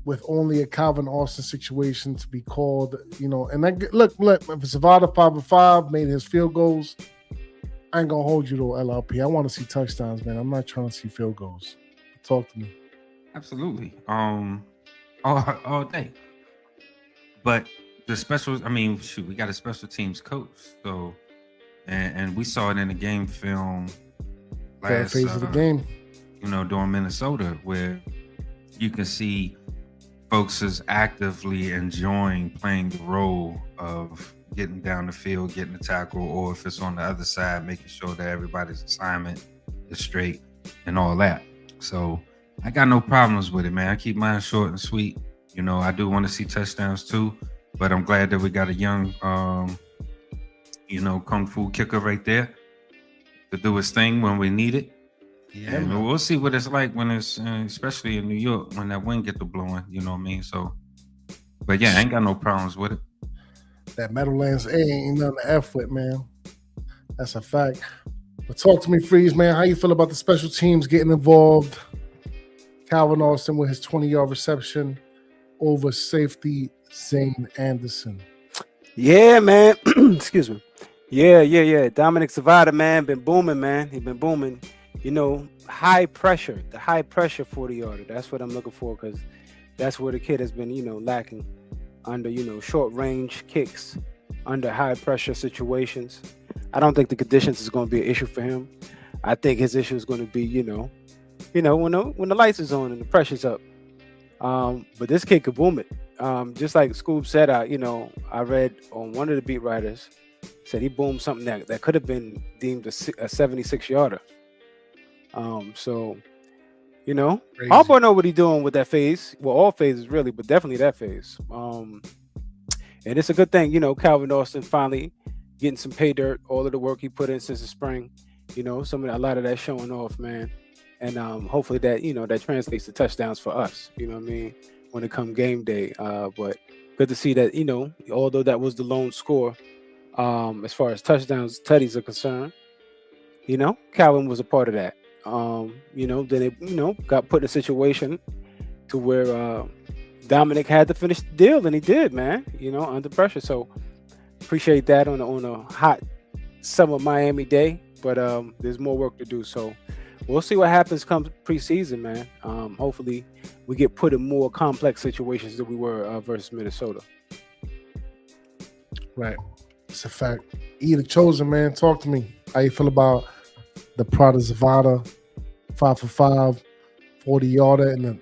with only a Calvin Austin situation to be called? You know, and look, if Zavada 5-5 made his field goals, I ain't gonna hold you to LRP. I want to see touchdowns, man. I'm not trying to see field goals. Talk to me. Absolutely. All day. But the we got a special teams coach. So and we saw it in the game film That phase of the game. During Minnesota, where you can see folks is actively enjoying playing the role of getting down the field, getting the tackle, or if it's on the other side, making sure that everybody's assignment is straight and all that. So I got no problems with it, man. I keep mine short and sweet. I do want to see touchdowns too, but I'm glad that we got a young, kung fu kicker right there to do his thing when we need it. Yeah, and we'll see what it's like when it's, especially in New York, when that wind get to blowing. You know what I mean? So, but yeah, I ain't got no problems with it. That Meadowlands A ain't nothing to F with, man. That's a fact. But talk to me, Freeze, man. How you feel about the special teams getting involved? Calvin Austin with his 20-yard reception over safety Zane Anderson. Yeah, man. Excuse me. Yeah. Dominic Zavada, man, been booming, man. He's been booming. High pressure, the high pressure 40-yarder. That's what I'm looking for, because that's where the kid has been, lacking under, short range kicks, under high pressure situations. I don't think the conditions is going to be an issue for him. I think his issue is going to be, when the lights is on and the pressure's up. But this kid could boom it. Just like Scoob said, I read on one of the beat writers said he boomed something that could have been deemed a 76-yarder. So, Harbaugh know what he's doing with that phase. Well, all phases really, but definitely that phase. And it's a good thing, Calvin Austin finally getting some pay dirt, all of the work he put in since the spring. A lot of that showing off, man. And hopefully that, that translates to touchdowns for us, when it come game day. But good to see that, although that was the lone score, as far as touchdowns, tutties are concerned, Calvin was a part of that. Then it, got put in a situation to where Dominic had to finish the deal, and he did, man, under pressure. So appreciate that on a hot summer Miami day, but there's more work to do. So we'll see what happens come preseason, man. Hopefully we get put in more complex situations than we were versus Minnesota. Right. It's a fact. E the Chosen, man. Talk to me. How you feel about the Prada Zavada 5-for-5 40-yarder in a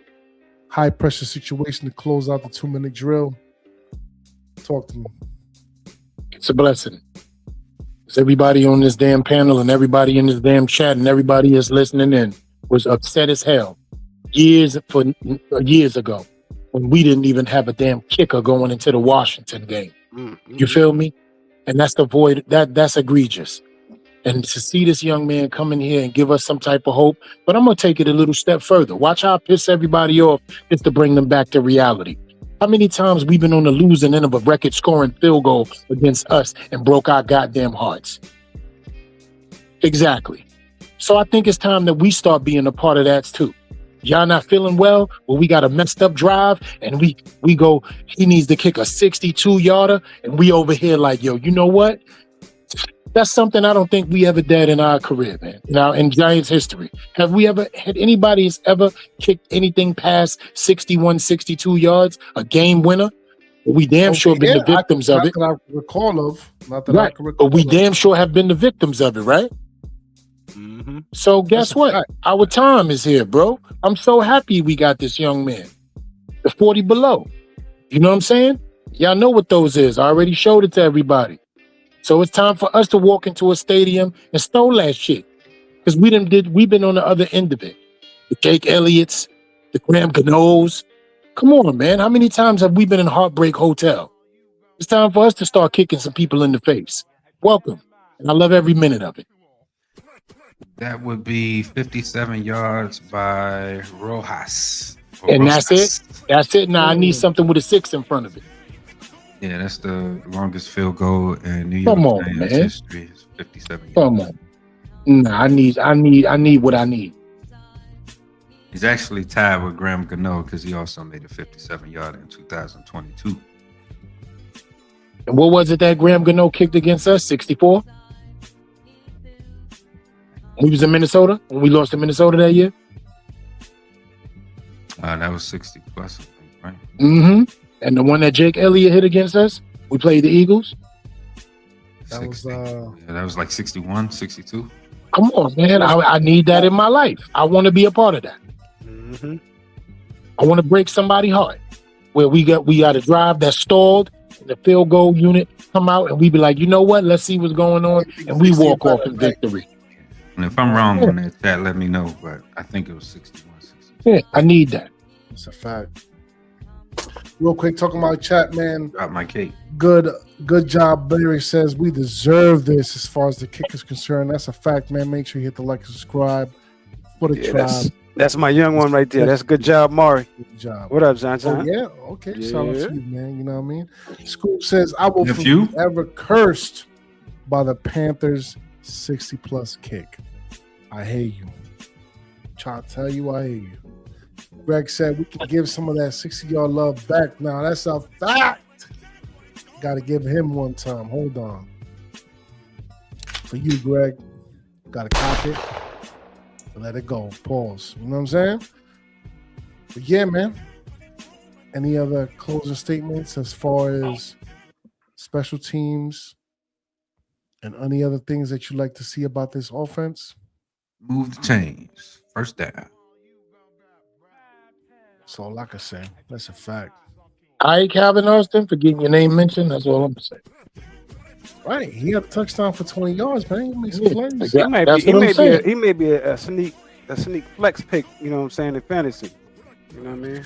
high pressure situation to close out the 2-minute drill? Talk to me. It's a blessing. It's everybody on this damn panel and everybody in this damn chat and everybody is listening in was upset as hell years ago when we didn't even have a damn kicker going into the Washington game. Mm-hmm. You feel me? And that's the void. That's egregious. And to see this young man come in here and give us some type of hope, but I'm going to take it a little step further. Watch how I piss everybody off just to bring them back to reality. How many times we've been on the losing end of a record-scoring field goal against us and broke our goddamn hearts? Exactly. So I think it's time that we start being a part of that too. Y'all not feeling well? Well, we got a messed up drive, and we go, he needs to kick a 62-yarder, and we over here like, yo, you know what? That's something I don't think we ever did in our career, man. Now, in Giants history. Had anybody ever kicked anything past 61, 62 yards, a game winner? We damn sure been the victims of it. Not that I recall of. Not that Right. I can recall But we of. damn sure have been the victims of it, right? Mm-hmm. So guess That's a what? fact. Our time is here, bro. I'm so happy we got this young man. The 40 below. You know what I'm saying? Y'all know what those is. I already showed it to everybody. So it's time for us to walk into a stadium and stole that shit. Because we've been on the other end of it. The Jake Elliott's, the Graham Gano's. Come on, man. How many times have we been in Heartbreak Hotel? It's time for us to start kicking some people in the face. Welcome. And I love every minute of it. That would be 57 yards by Rojas. And that's it? That's it. Now I need something with a 6 in front of it. Yeah, that's the longest field goal in New York Giants history. It's 57 yards. Come on. Nah, I need what I need. He's actually tied with Graham Gano because he also made a 57-yarder in 2022. And what was it that Graham Gano kicked against us? 64? We was in Minnesota when we lost to Minnesota that year? That was 60 plus, I think, right? Mm-hmm. And the one that Jake Elliott hit against us, we played the Eagles. That was, yeah, that was like 61, 62. Come on, man. I need that in my life. I want to be a part of that. Mm-hmm. I want to break somebody's heart. Where we got a drive that stalled, and the field goal unit come out, and we be like, you know what? Let's see what's going on, and we walk off in victory. And if I'm wrong on that chat, let me know. But I think it was 61, 62. Yeah, I need that. It's a fact. Real quick, talking about chat, man. Drop my cake. Good job. Barry says we deserve this as far as the kick is concerned. That's a fact, man. Make sure you hit the like and subscribe for the tribe. That's my young one right there. That's a good job, Mari. Good job. What up, John? Oh, yeah. Okay. Yeah. Shout out to you, man. You know what I mean? Scoop says, I will If you ever cursed by the Panthers 60 plus kick. I hate you. Try to tell you I hate you. Greg said we can give some of that 60-yard love back. Now that's a fact. Got to give him one time. Hold on. For you, Greg, got to cop it. Let it go. Pause. You know what I'm saying? But yeah, man. Any other closing statements as far as special teams and any other things that you'd like to see about this offense? move the chains, first down. That's all I can say. That's a fact. All right, Calvin Austin, for getting your name mentioned. That's all I'm saying. Right. He had a touchdown for 20 yards, man. He made some plays. Yeah, that's what I'm saying. He may be a sneak flex pick, you know what I'm saying, in fantasy. You know what I mean?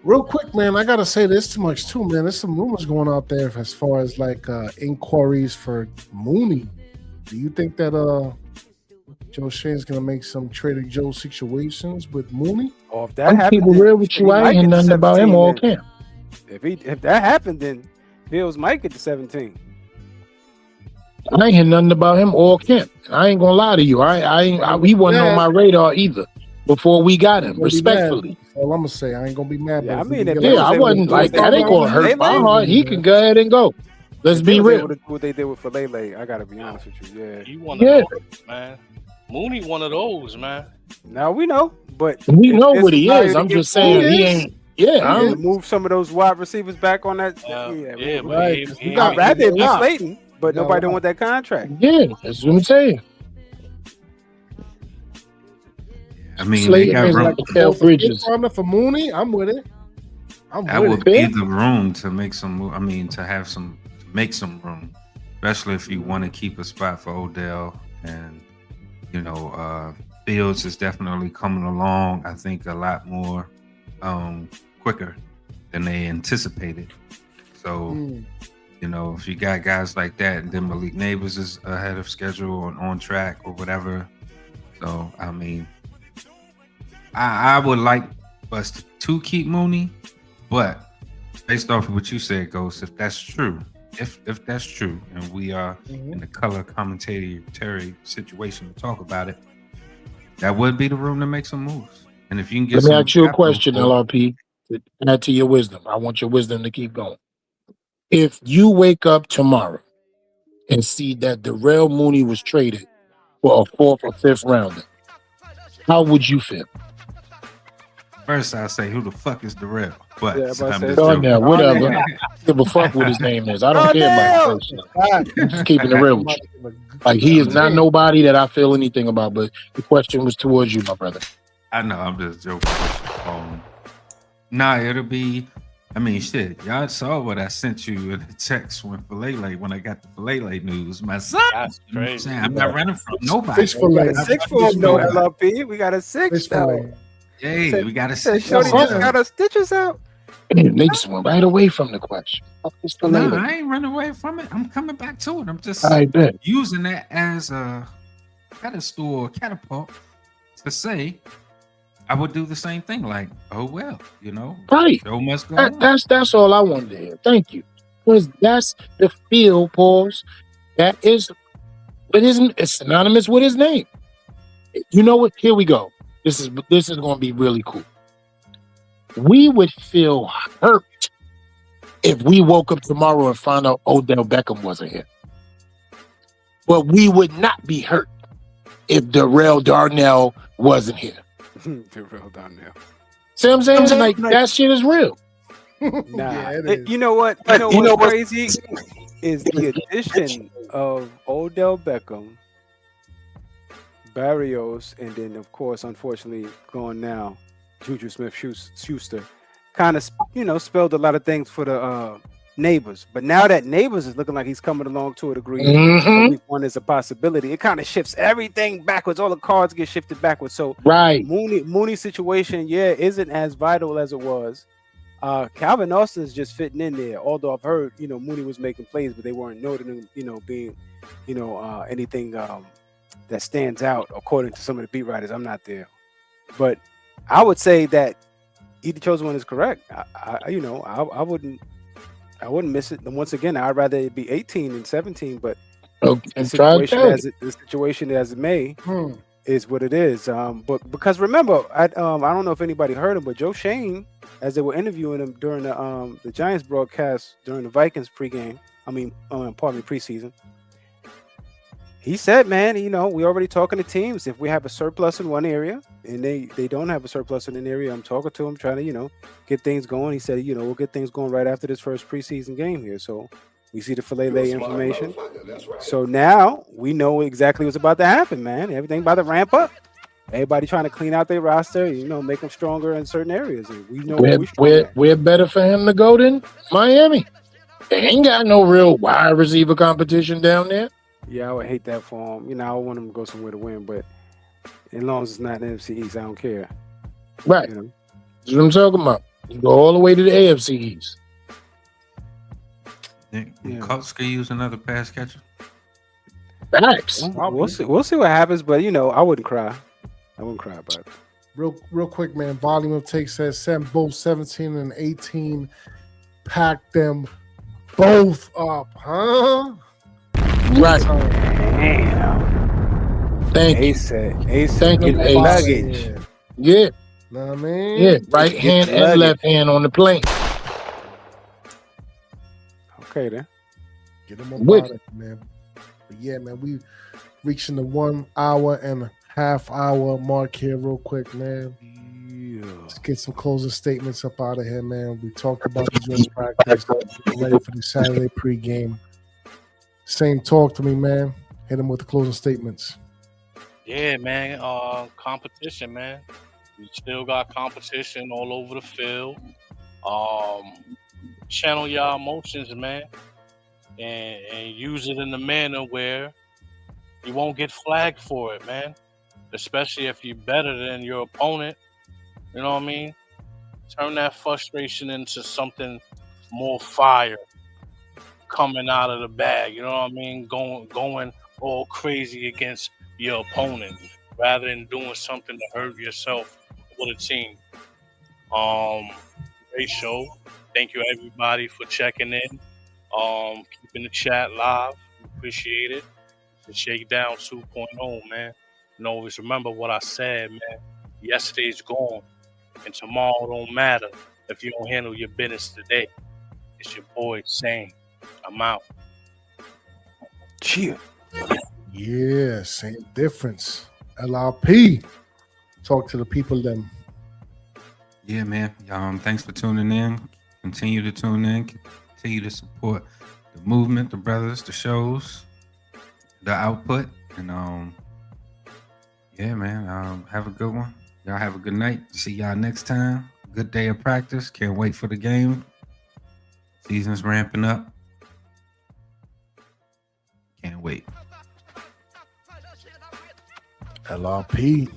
Real quick, man, I gotta say this too much too, man. There's some rumors going out there as far as like inquiries for Mooney. Do you think that Joe Shane's gonna make some Trader Joe situations with Mooney? Or if that I'm happened, keeping real with you. I ain't hear nothing about him all camp. If that happened, then Bills might get to 17. I ain't hear nothing about him all camp. I ain't gonna lie to you. He wasn't on my radar either before we got him. Respectfully. All I'm gonna say, I ain't gonna be mad. Yeah, I but mean, I wasn't like that. Ain't gonna hurt my heart. He can go ahead and go. Let's be real. What they did with Falele, I gotta be honest with you. Yeah, He one of those, man. Mooney one of those, man. now we know, but We know what he it's is. I'm not just even saying he ain't. Yeah, to move some of those wide receivers back on that. Yeah, but right. he I'd rather it be Yeah. Slayton, but Yeah. nobody don't want that contract. yeah. That's what I'm saying. I mean, Slayton they got is room. like the Cal Bridges. For Mooney, I'm with it. That would be the room to make some move. I mean, to make some room, especially if you want to keep a spot for Odell. And Fields is definitely coming along. I think a lot more quicker than they anticipated. So, if you got guys like that, and then Malik Neighbors is ahead of schedule and on track or whatever. So, I mean, I would like us to keep Mooney, but based off of what you said, Ghost, if that's true, if that's true, and we are Mhm. in the color commentary situation to talk about it, that would be the room to make some moves. And if you can get Let me some ask you a capital question, for it, LRP. To add to your wisdom. I want your wisdom to keep going. If you wake up tomorrow and see that Darrell Mooney was traded for a 4th or 5th rounder, how would you feel? first I'll say, who the fuck is Darrell? But Yeah, but I I'm said- just joking. Darnell, whatever. Darnell. Give a fuck what his name is. I don't care about his personal. I'm just keeping it real with you. Like, he is not nobody that I feel anything about, but the question was towards you, my brother. I know, I'm just joking. Nah, it'll be. I mean, shit. Y'all saw what I sent you in the text when I got the Filele news. My son, That's you know what I'm crazy. saying? I'm not running from nobody. Fish fillet. We got a 6 for him, though, LRP. We got a 6 Fish though. fillet. Hey, Said- we got to Said see. Shorty just Yeah. got her stitches out. And they just went right away from the question. Fuck this No, Filele. I ain't running away from it. I'm coming back to it. I'm just I bet. using that as a pedestal or catapult to say I would do the same thing. Like, oh well, you know, Right. show must go on. That's all I wanted to hear. Thank you. Because that's the feel, pause. That is, it isn't, it's synonymous with his name. You know what? Here we go. This is going to be really cool. We would feel hurt if we woke up tomorrow and found out Odell Beckham wasn't here. But we would not be hurt if Darrell Darnell wasn't here. Darrell Darnell. See what I'm saying? Like, that shit is real. Nah, Yeah, it is. you know what? You know what's crazy is the addition of Odell Beckham, Barrios, and then of course, unfortunately, gone now, Juju Smith-Schuster, kind of spelled a lot of things for the Neighbors. But now that Neighbors is looking like he's coming along to a degree, Mhm. week 1 is a possibility. It kind of shifts everything backwards. All the cards get shifted backwards. So Right. Mooney's situation, isn't as vital as it was. Calvin Austin's just fitting in there. Although I've heard, Mooney was making plays, but they weren't noted him, being, anything that stands out according to some of the beat writers. I'm not there, but I would say that either chosen one is correct. I wouldn't miss it. And once again, I'd rather it be 18 than 17, but Okay, the and try to tell you. the situation as it may is what it is. But because remember, I don't know if anybody heard him, but Joe Shane, as they were interviewing him during the Giants broadcast during the Vikings preseason, he said, man, we already talking to teams. If we have a surplus in one area and they don't have a surplus in an area, I'm talking to them, trying to, get things going. He said, we'll get things going right after this first preseason game here. So we see the Filele information. So now we know exactly what's about to happen, man. Everything about to ramp up. Everybody trying to clean out their roster, make them stronger in certain areas. And we know We're better for him to go than Miami. They ain't got no real wide receiver competition down there. Yeah, I would hate that for him. I want him to go somewhere to win, but as long as it's not the NFC East, I don't care. Right. That's what I'm talking about. You go all the way to the AFC East. Colts could use another pass catcher. Facts. We'll see. We'll see what happens, but I wouldn't cry. I wouldn't cry about it. Real quick, man. Volume of Take says send both 17 and 18. Pack them both up, huh? Right. Damn. Thank you. Thank you, luggage. Yeah. Know what I mean? Yeah. Right hand and left hand on the plane. Okay, then. Get them up out of it, man. But yeah, man, we reaching the 1 hour and a half hour mark here real quick, man. Let's get some closing statements up out of here, man. We talked about the joint practice. We're ready for the Saturday pregame. Same talk to me, man. Hit him with the closing statements. Yeah, man. Competition, man. We still got competition all over the field. Channel your emotions, man, and use it in a manner where you won't get flagged for it, man. Especially if you're better than your opponent. You know what I mean? Turn that frustration into something more fire coming out of the bag. You know what I mean? Going all crazy against your opponent rather than doing something to hurt yourself or the team. Great show. Thank you everybody for checking in. Keeping the chat live. We appreciate it. The Shakedown 2.0, man. And always remember what I said, man. Yesterday's gone, and tomorrow don't matter if you don't handle your business today. It's your boy Sane. I'm out. Cheer. Yeah, same difference. LRP. Talk to the people then. Yeah, man. Thanks for tuning in. Continue to tune in. Continue to support the movement, the brothers, the shows, the output, and yeah, man. Have a good one. Y'all have a good night. See y'all next time. Good day of practice. Can't wait for the game. Season's ramping up. Can't wait. LRP.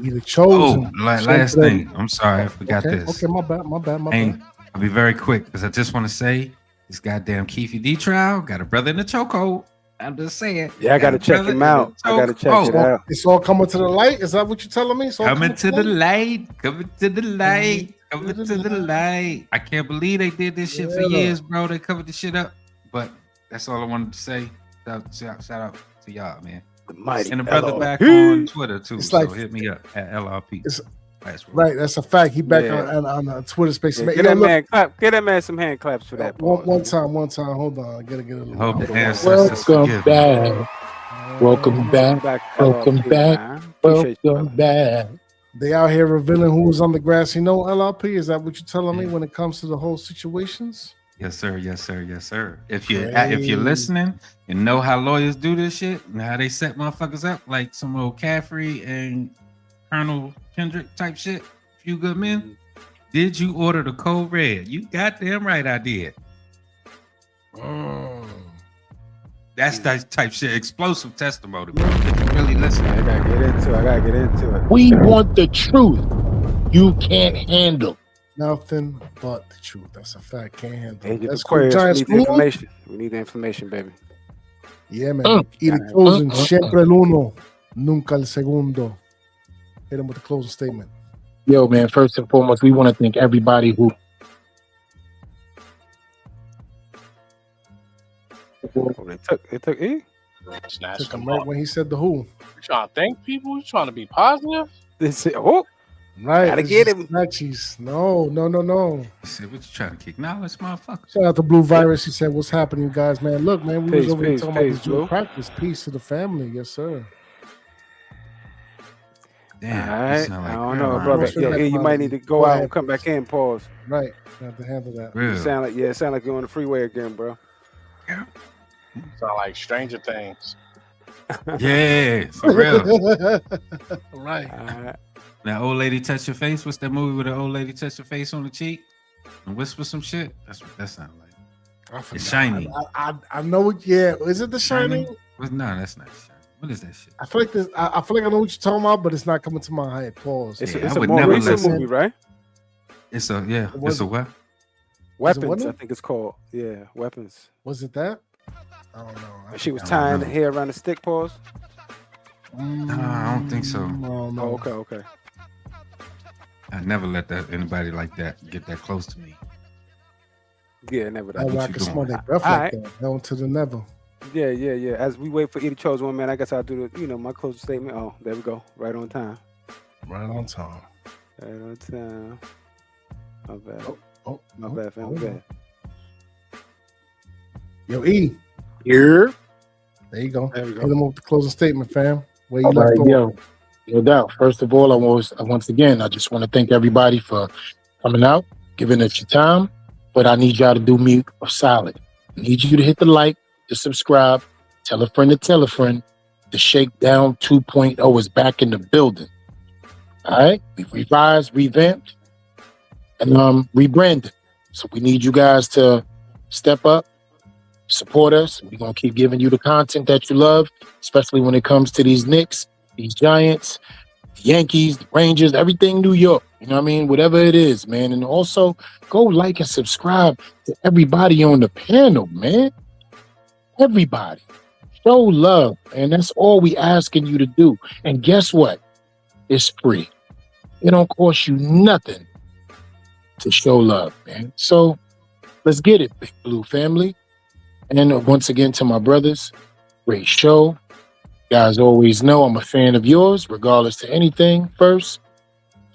Either chosen. Last thing. I'm sorry, I forgot Okay, this. okay, my bad. I'll be very quick because I just want to say this goddamn Keefe D trial got a brother in the chokehold. I'm just saying. Yeah, I gotta check him out. I gotta check it out. It's all coming to the light. Is that what you're telling me? It's all Coming to the light. Coming to the light. Coming to the light. I can't believe they did this shit for years, bro. They covered the shit up. But that's all I wanted to say. Shout out to y'all, man. The mighty and the brother LRP. back on Twitter too. It's So like- hit me up at LRP. Right, that's a fact. He back Yeah. on Twitter Space. Yeah, Man, get that man clap. Get that man some hand claps for that. one time. Hold on. I gotta get a little. Hope the ancestors Welcome forgive me. back. Welcome back. Welcome LRP, back. man. Appreciate you, Welcome brother. back. They out here revealing who was on the grassy knoll. LRP, is that what you're telling me when it comes to the whole situations? Yes, sir. Yes, sir. Yes, sir. If you're listening and know how lawyers do this shit and how they set motherfuckers up, like some old Caffrey and Colonel Kendrick type shit, Few Good Men, did you order the code red? You goddamn right I did. That's that type shit. Explosive testimony, bro. If you really listen. I gotta get into it. We want the truth. You can't handle. Nothing but the truth. That's a fact. Can't handle. Agent That's cool. Aquarius, Giants we need the cool? information. We need the information, baby. Yeah, man. Either chosen, siempre el uno, nunca el segundo. Hit him with the closing statement. Yo, man, first and foremost, we want to thank everybody who It took E. Snatch Took him them right up. when he said the who. You trying to thank people? You trying to be positive? This oh, Right. Gotta it's get just him. snatchies. No. He said, what you trying to kick? Now it's motherfucker. Shout out to Blue Virus. He said, "What's happening, you guys, man? Look, man, we Peace, was over here peace, talking about peace, this dual Blue. practice. Peace to the family, yes, sir. Damn. all you right. sound I like don't know, grandma. brother. Sure Yeah, that E, you might need to go Go out ahead, and come back in. Pause. Right. Have to handle that. Real. Sound like you're on the freeway again, bro. Sound like Stranger Things. Yeah, for real. Right. All right. That old lady touch your face. What's that movie where the old lady touch your face on the cheek and whisper some shit? That's what that sounds like. I forgot. It's shiny. I know it. Yeah. Is it the Shining? No, that's not shiny. What is that shit? I feel like this. I feel like I know what you're talking about, but it's not coming to my head. Pause. It's, Yeah, it's I a would more never recent listen. movie, right? It's a yeah. was- It's a what? Weapons, what? I think it's called. Yeah, Weapons. Was it that? I don't know. And she was I don't tying know. the hair around the stick. Pause. I don't think so. No. Oh, okay. I never let anybody like that get that close to me. Yeah, never That that. way I you can doing? smell their breath All like right. that. Hell to the never. Yeah. As we wait for E to chose one, man, I guess I'll do the, my closing statement. Oh, there we go. Right on time. Right on time. Right on time. My bad. Oh, My bad, fam. My bad. Yo, E. here. There you go. There we Hit go. him up with the closing statement, fam. Where you All left right, off. yo, no doubt. First of all, once again, I just want to thank everybody for coming out, giving us your time. But I need y'all to do me a solid. I need you to hit the like, to subscribe, tell a friend to tell a friend. The Shakedown 2.0 is back in the building. All right, we revised, revamped, and rebranded. So we need you guys to step up, support us. We're gonna keep giving you the content that you love, especially when it comes to these Knicks, these Giants, the Yankees, the Rangers, everything New York. You know what I mean? Whatever it is, man. And also go like and subscribe to everybody on the panel, man. Everybody. Show love, and that's all we asking you to do. And guess what? It's free. It don't cost you nothing. to show love, man. So let's get it, Big Blue family. And once again, to my brothers, great show. You guys always know I'm a fan of yours, regardless to anything. First,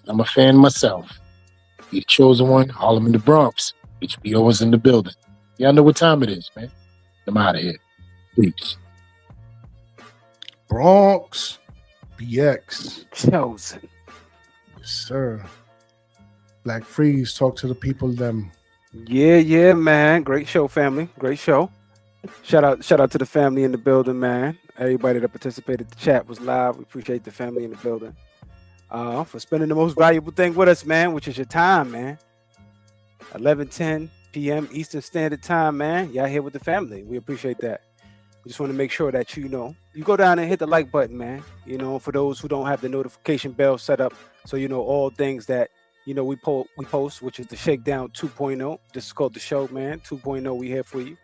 I'm a fan myself. Be the chosen one, Harlem in the Bronx. HBO is in the building. Y'all know what time it is, man. I'm out of here. Peace. Bronx, BX. Chosen. Yes, sir. Black Freeze, talk to the people, them. Yeah, man. Great show, family. Great show. Shout out to the family in the building, man. Everybody that participated. The chat was live. We appreciate the family in the building. For spending the most valuable thing with us, man, which is your time, man. 11:10 p.m. Eastern Standard Time, man. Y'all here with the family. We appreciate that. We just want to make sure that you go down and hit the like button, man. For those who don't have the notification bell set up, so all things that we post, which is the Shakedown 2.0. This is called the show, man. 2.0. We here for you.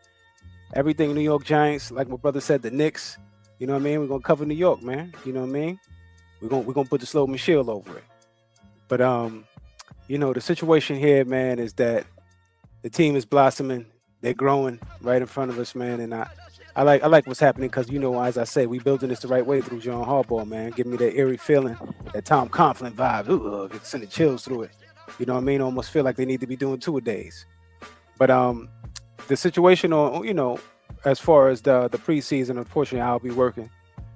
Everything New York Giants, like my brother said, the Knicks. You know what I mean? We're gonna cover New York, man. You know what I mean? We're gonna put the Sloman shield over it. But the situation here, man, is that the team is blossoming. They're growing right in front of us, man. And I like what's happening because as I say, we building this the right way through John Harbaugh, man. Giving me that eerie feeling, that Tom Coughlin vibe. Ooh, sending chills through it. You know what I mean? Almost feel like they need to be doing two-a-days. But the situation on as far as the preseason, unfortunately, I'll be working,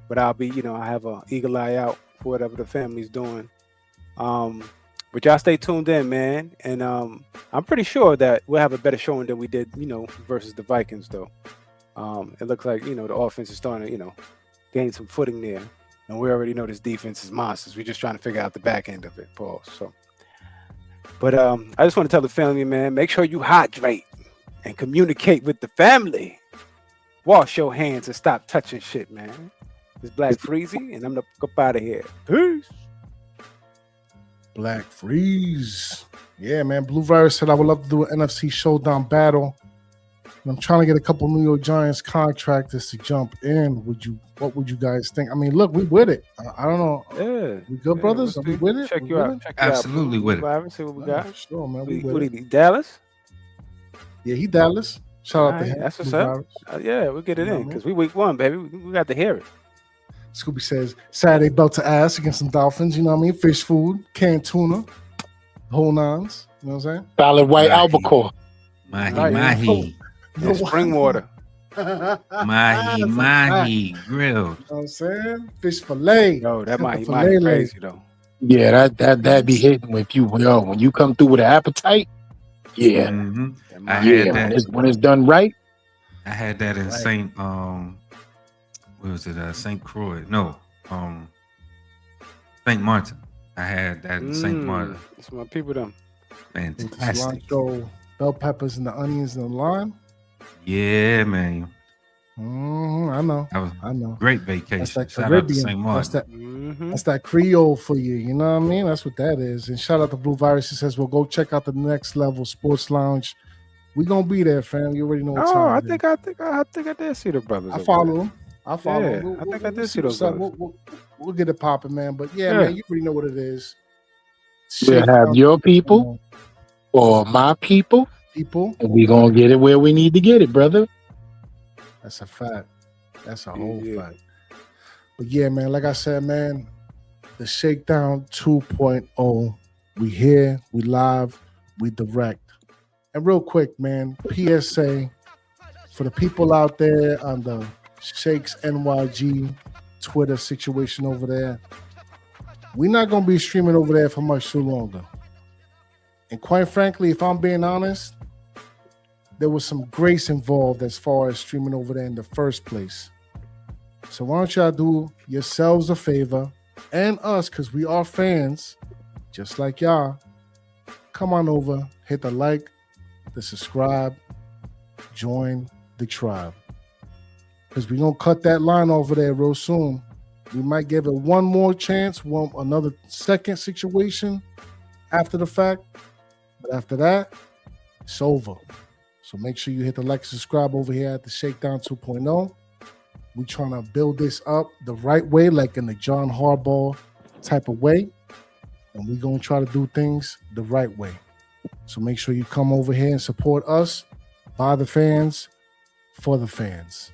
but I'll be I have an eagle eye out for whatever the family's doing. But y'all stay tuned in, man. And I'm pretty sure that we'll have a better showing than we did, versus the Vikings, though. It looks like, the offense is starting to, gain some footing there. And we already know this defense is monsters. We're just trying to figure out the back end of it, Paul. So, but I just want to tell the family, man, make sure you hydrate and communicate with the family. Wash your hands and stop touching shit, man. It's Black Freezy, and I'm gonna go out of here. Peace. Black Freeze. Yeah, man. Blue Virus said I would love to do an NFC showdown battle. And I'm trying to get a couple New York Giants contractors to jump in. What would you guys think? I mean, look, we with it. I don't know. Yeah. We good, brothers? Are we with it? Check you out. Absolutely with it. See what we got. Sure, man. What he Dallas? Yeah, he Dallas. Shout out to Right, him. that's what's up. Yeah, we'll get it in because we week 1, baby. We got to hear it. Scooby says Saturday belt to ass against some Dolphins. You know what I mean? Fish food, canned tuna, whole nines. You know what I'm saying? Solid white albacore. Mahi. And spring water. Mahi grilled. You know what I'm saying? Fish fillet. Yo, that might Fillet be crazy though. Yeah, that be hitting with you. When you come through with an appetite. Yeah. Mm-hmm. I had that when it's done right. I had that in Saint what was it? Saint Croix? No, Saint Martin. I had that in Saint Martin. That's my people, them. Fantastic. Cilantro, bell peppers, and the onions and the lime. Yeah, man. I know. I know. Great vacation. That's that Shout Caribbean. out to Saint Martin. That's that Creole for you. You know what I mean? That's what that is. And shout out to Blue Virus. He says, "Well, go check out the Next Level Sports Lounge. We gonna be there, fam. You already know what time. I think I did see the brothers. I follow them. I follow Yeah, them. I think I did see those brothers. We'll get it popping, man. But yeah, man, you already know what it is. We'll have your people or my people, and we gonna get it where we need to get it, brother. That's a fact. That's a whole fact. But yeah, man, like I said, man, the Shakedown 2.0. We here, we live, we direct. And real quick, man, PSA for the people out there on the Shakes NYG Twitter situation over there. We're not going to be streaming over there for much too longer. And quite frankly, if I'm being honest, there was some grace involved as far as streaming over there in the first place. So why don't y'all do yourselves a favor and us, because we are fans, just like y'all. Come on over, hit the like, the subscribe, join the tribe. Because we're going to cut that line over there real soon. We might give it one more chance, another second situation after the fact. But after that, it's over. So make sure you hit the like, subscribe over here at the Shakedown 2.0. We're trying to build this up the right way, like in the John Harbaugh type of way. And we're going to try to do things the right way. So make sure you come over here and support us, by the fans, for the fans.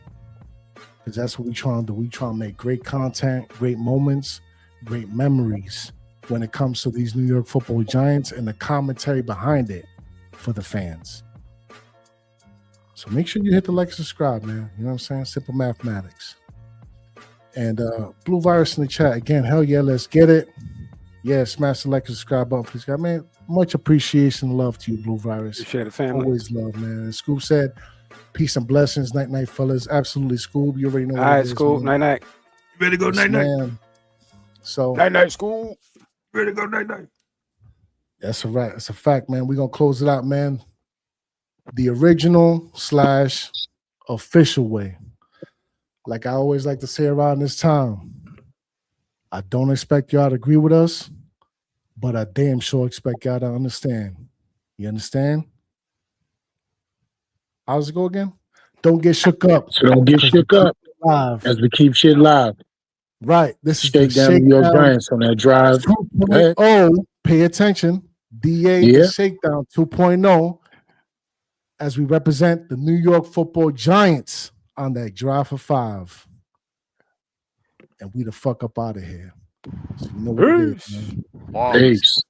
Because that's what we trying to do. We trying to make great content, great moments, great memories when it comes to these New York Football Giants and the commentary behind it for the fans. So make sure you hit the like and subscribe, man. You know what I'm saying? Simple mathematics. And Blue Virus in the chat again. Hell yeah, let's get it. Yeah, smash the like and subscribe button for this guy, man. Much appreciation and love to you, Blue Virus. Appreciate it, family. Always love, man. And Scoop said, peace and blessings. Night, night, fellas. Absolutely, Scoop. You already know what All right, it is, Scoop. man. Night, night. Ready to go Yes, night night. man. So Night, night, Scoop. Ready to go night night. that's a right. That's a fact, man. We're gonna close it out, man. The original / official way. Like I always like to say around this time, I don't expect y'all to agree with us, but I damn sure expect y'all to understand. You understand? How's it go again? Don't get shook up. So don't get shook up Live. as we keep shit live. Right. This is the Shakedown New York Shakedown Giants on that drive. 2.0. Pay attention. DA Yeah. the Shakedown 2.0 as we represent the New York Football Giants on that drive for 5. And we the fuck up out of here. So you know what it is, man. Peace.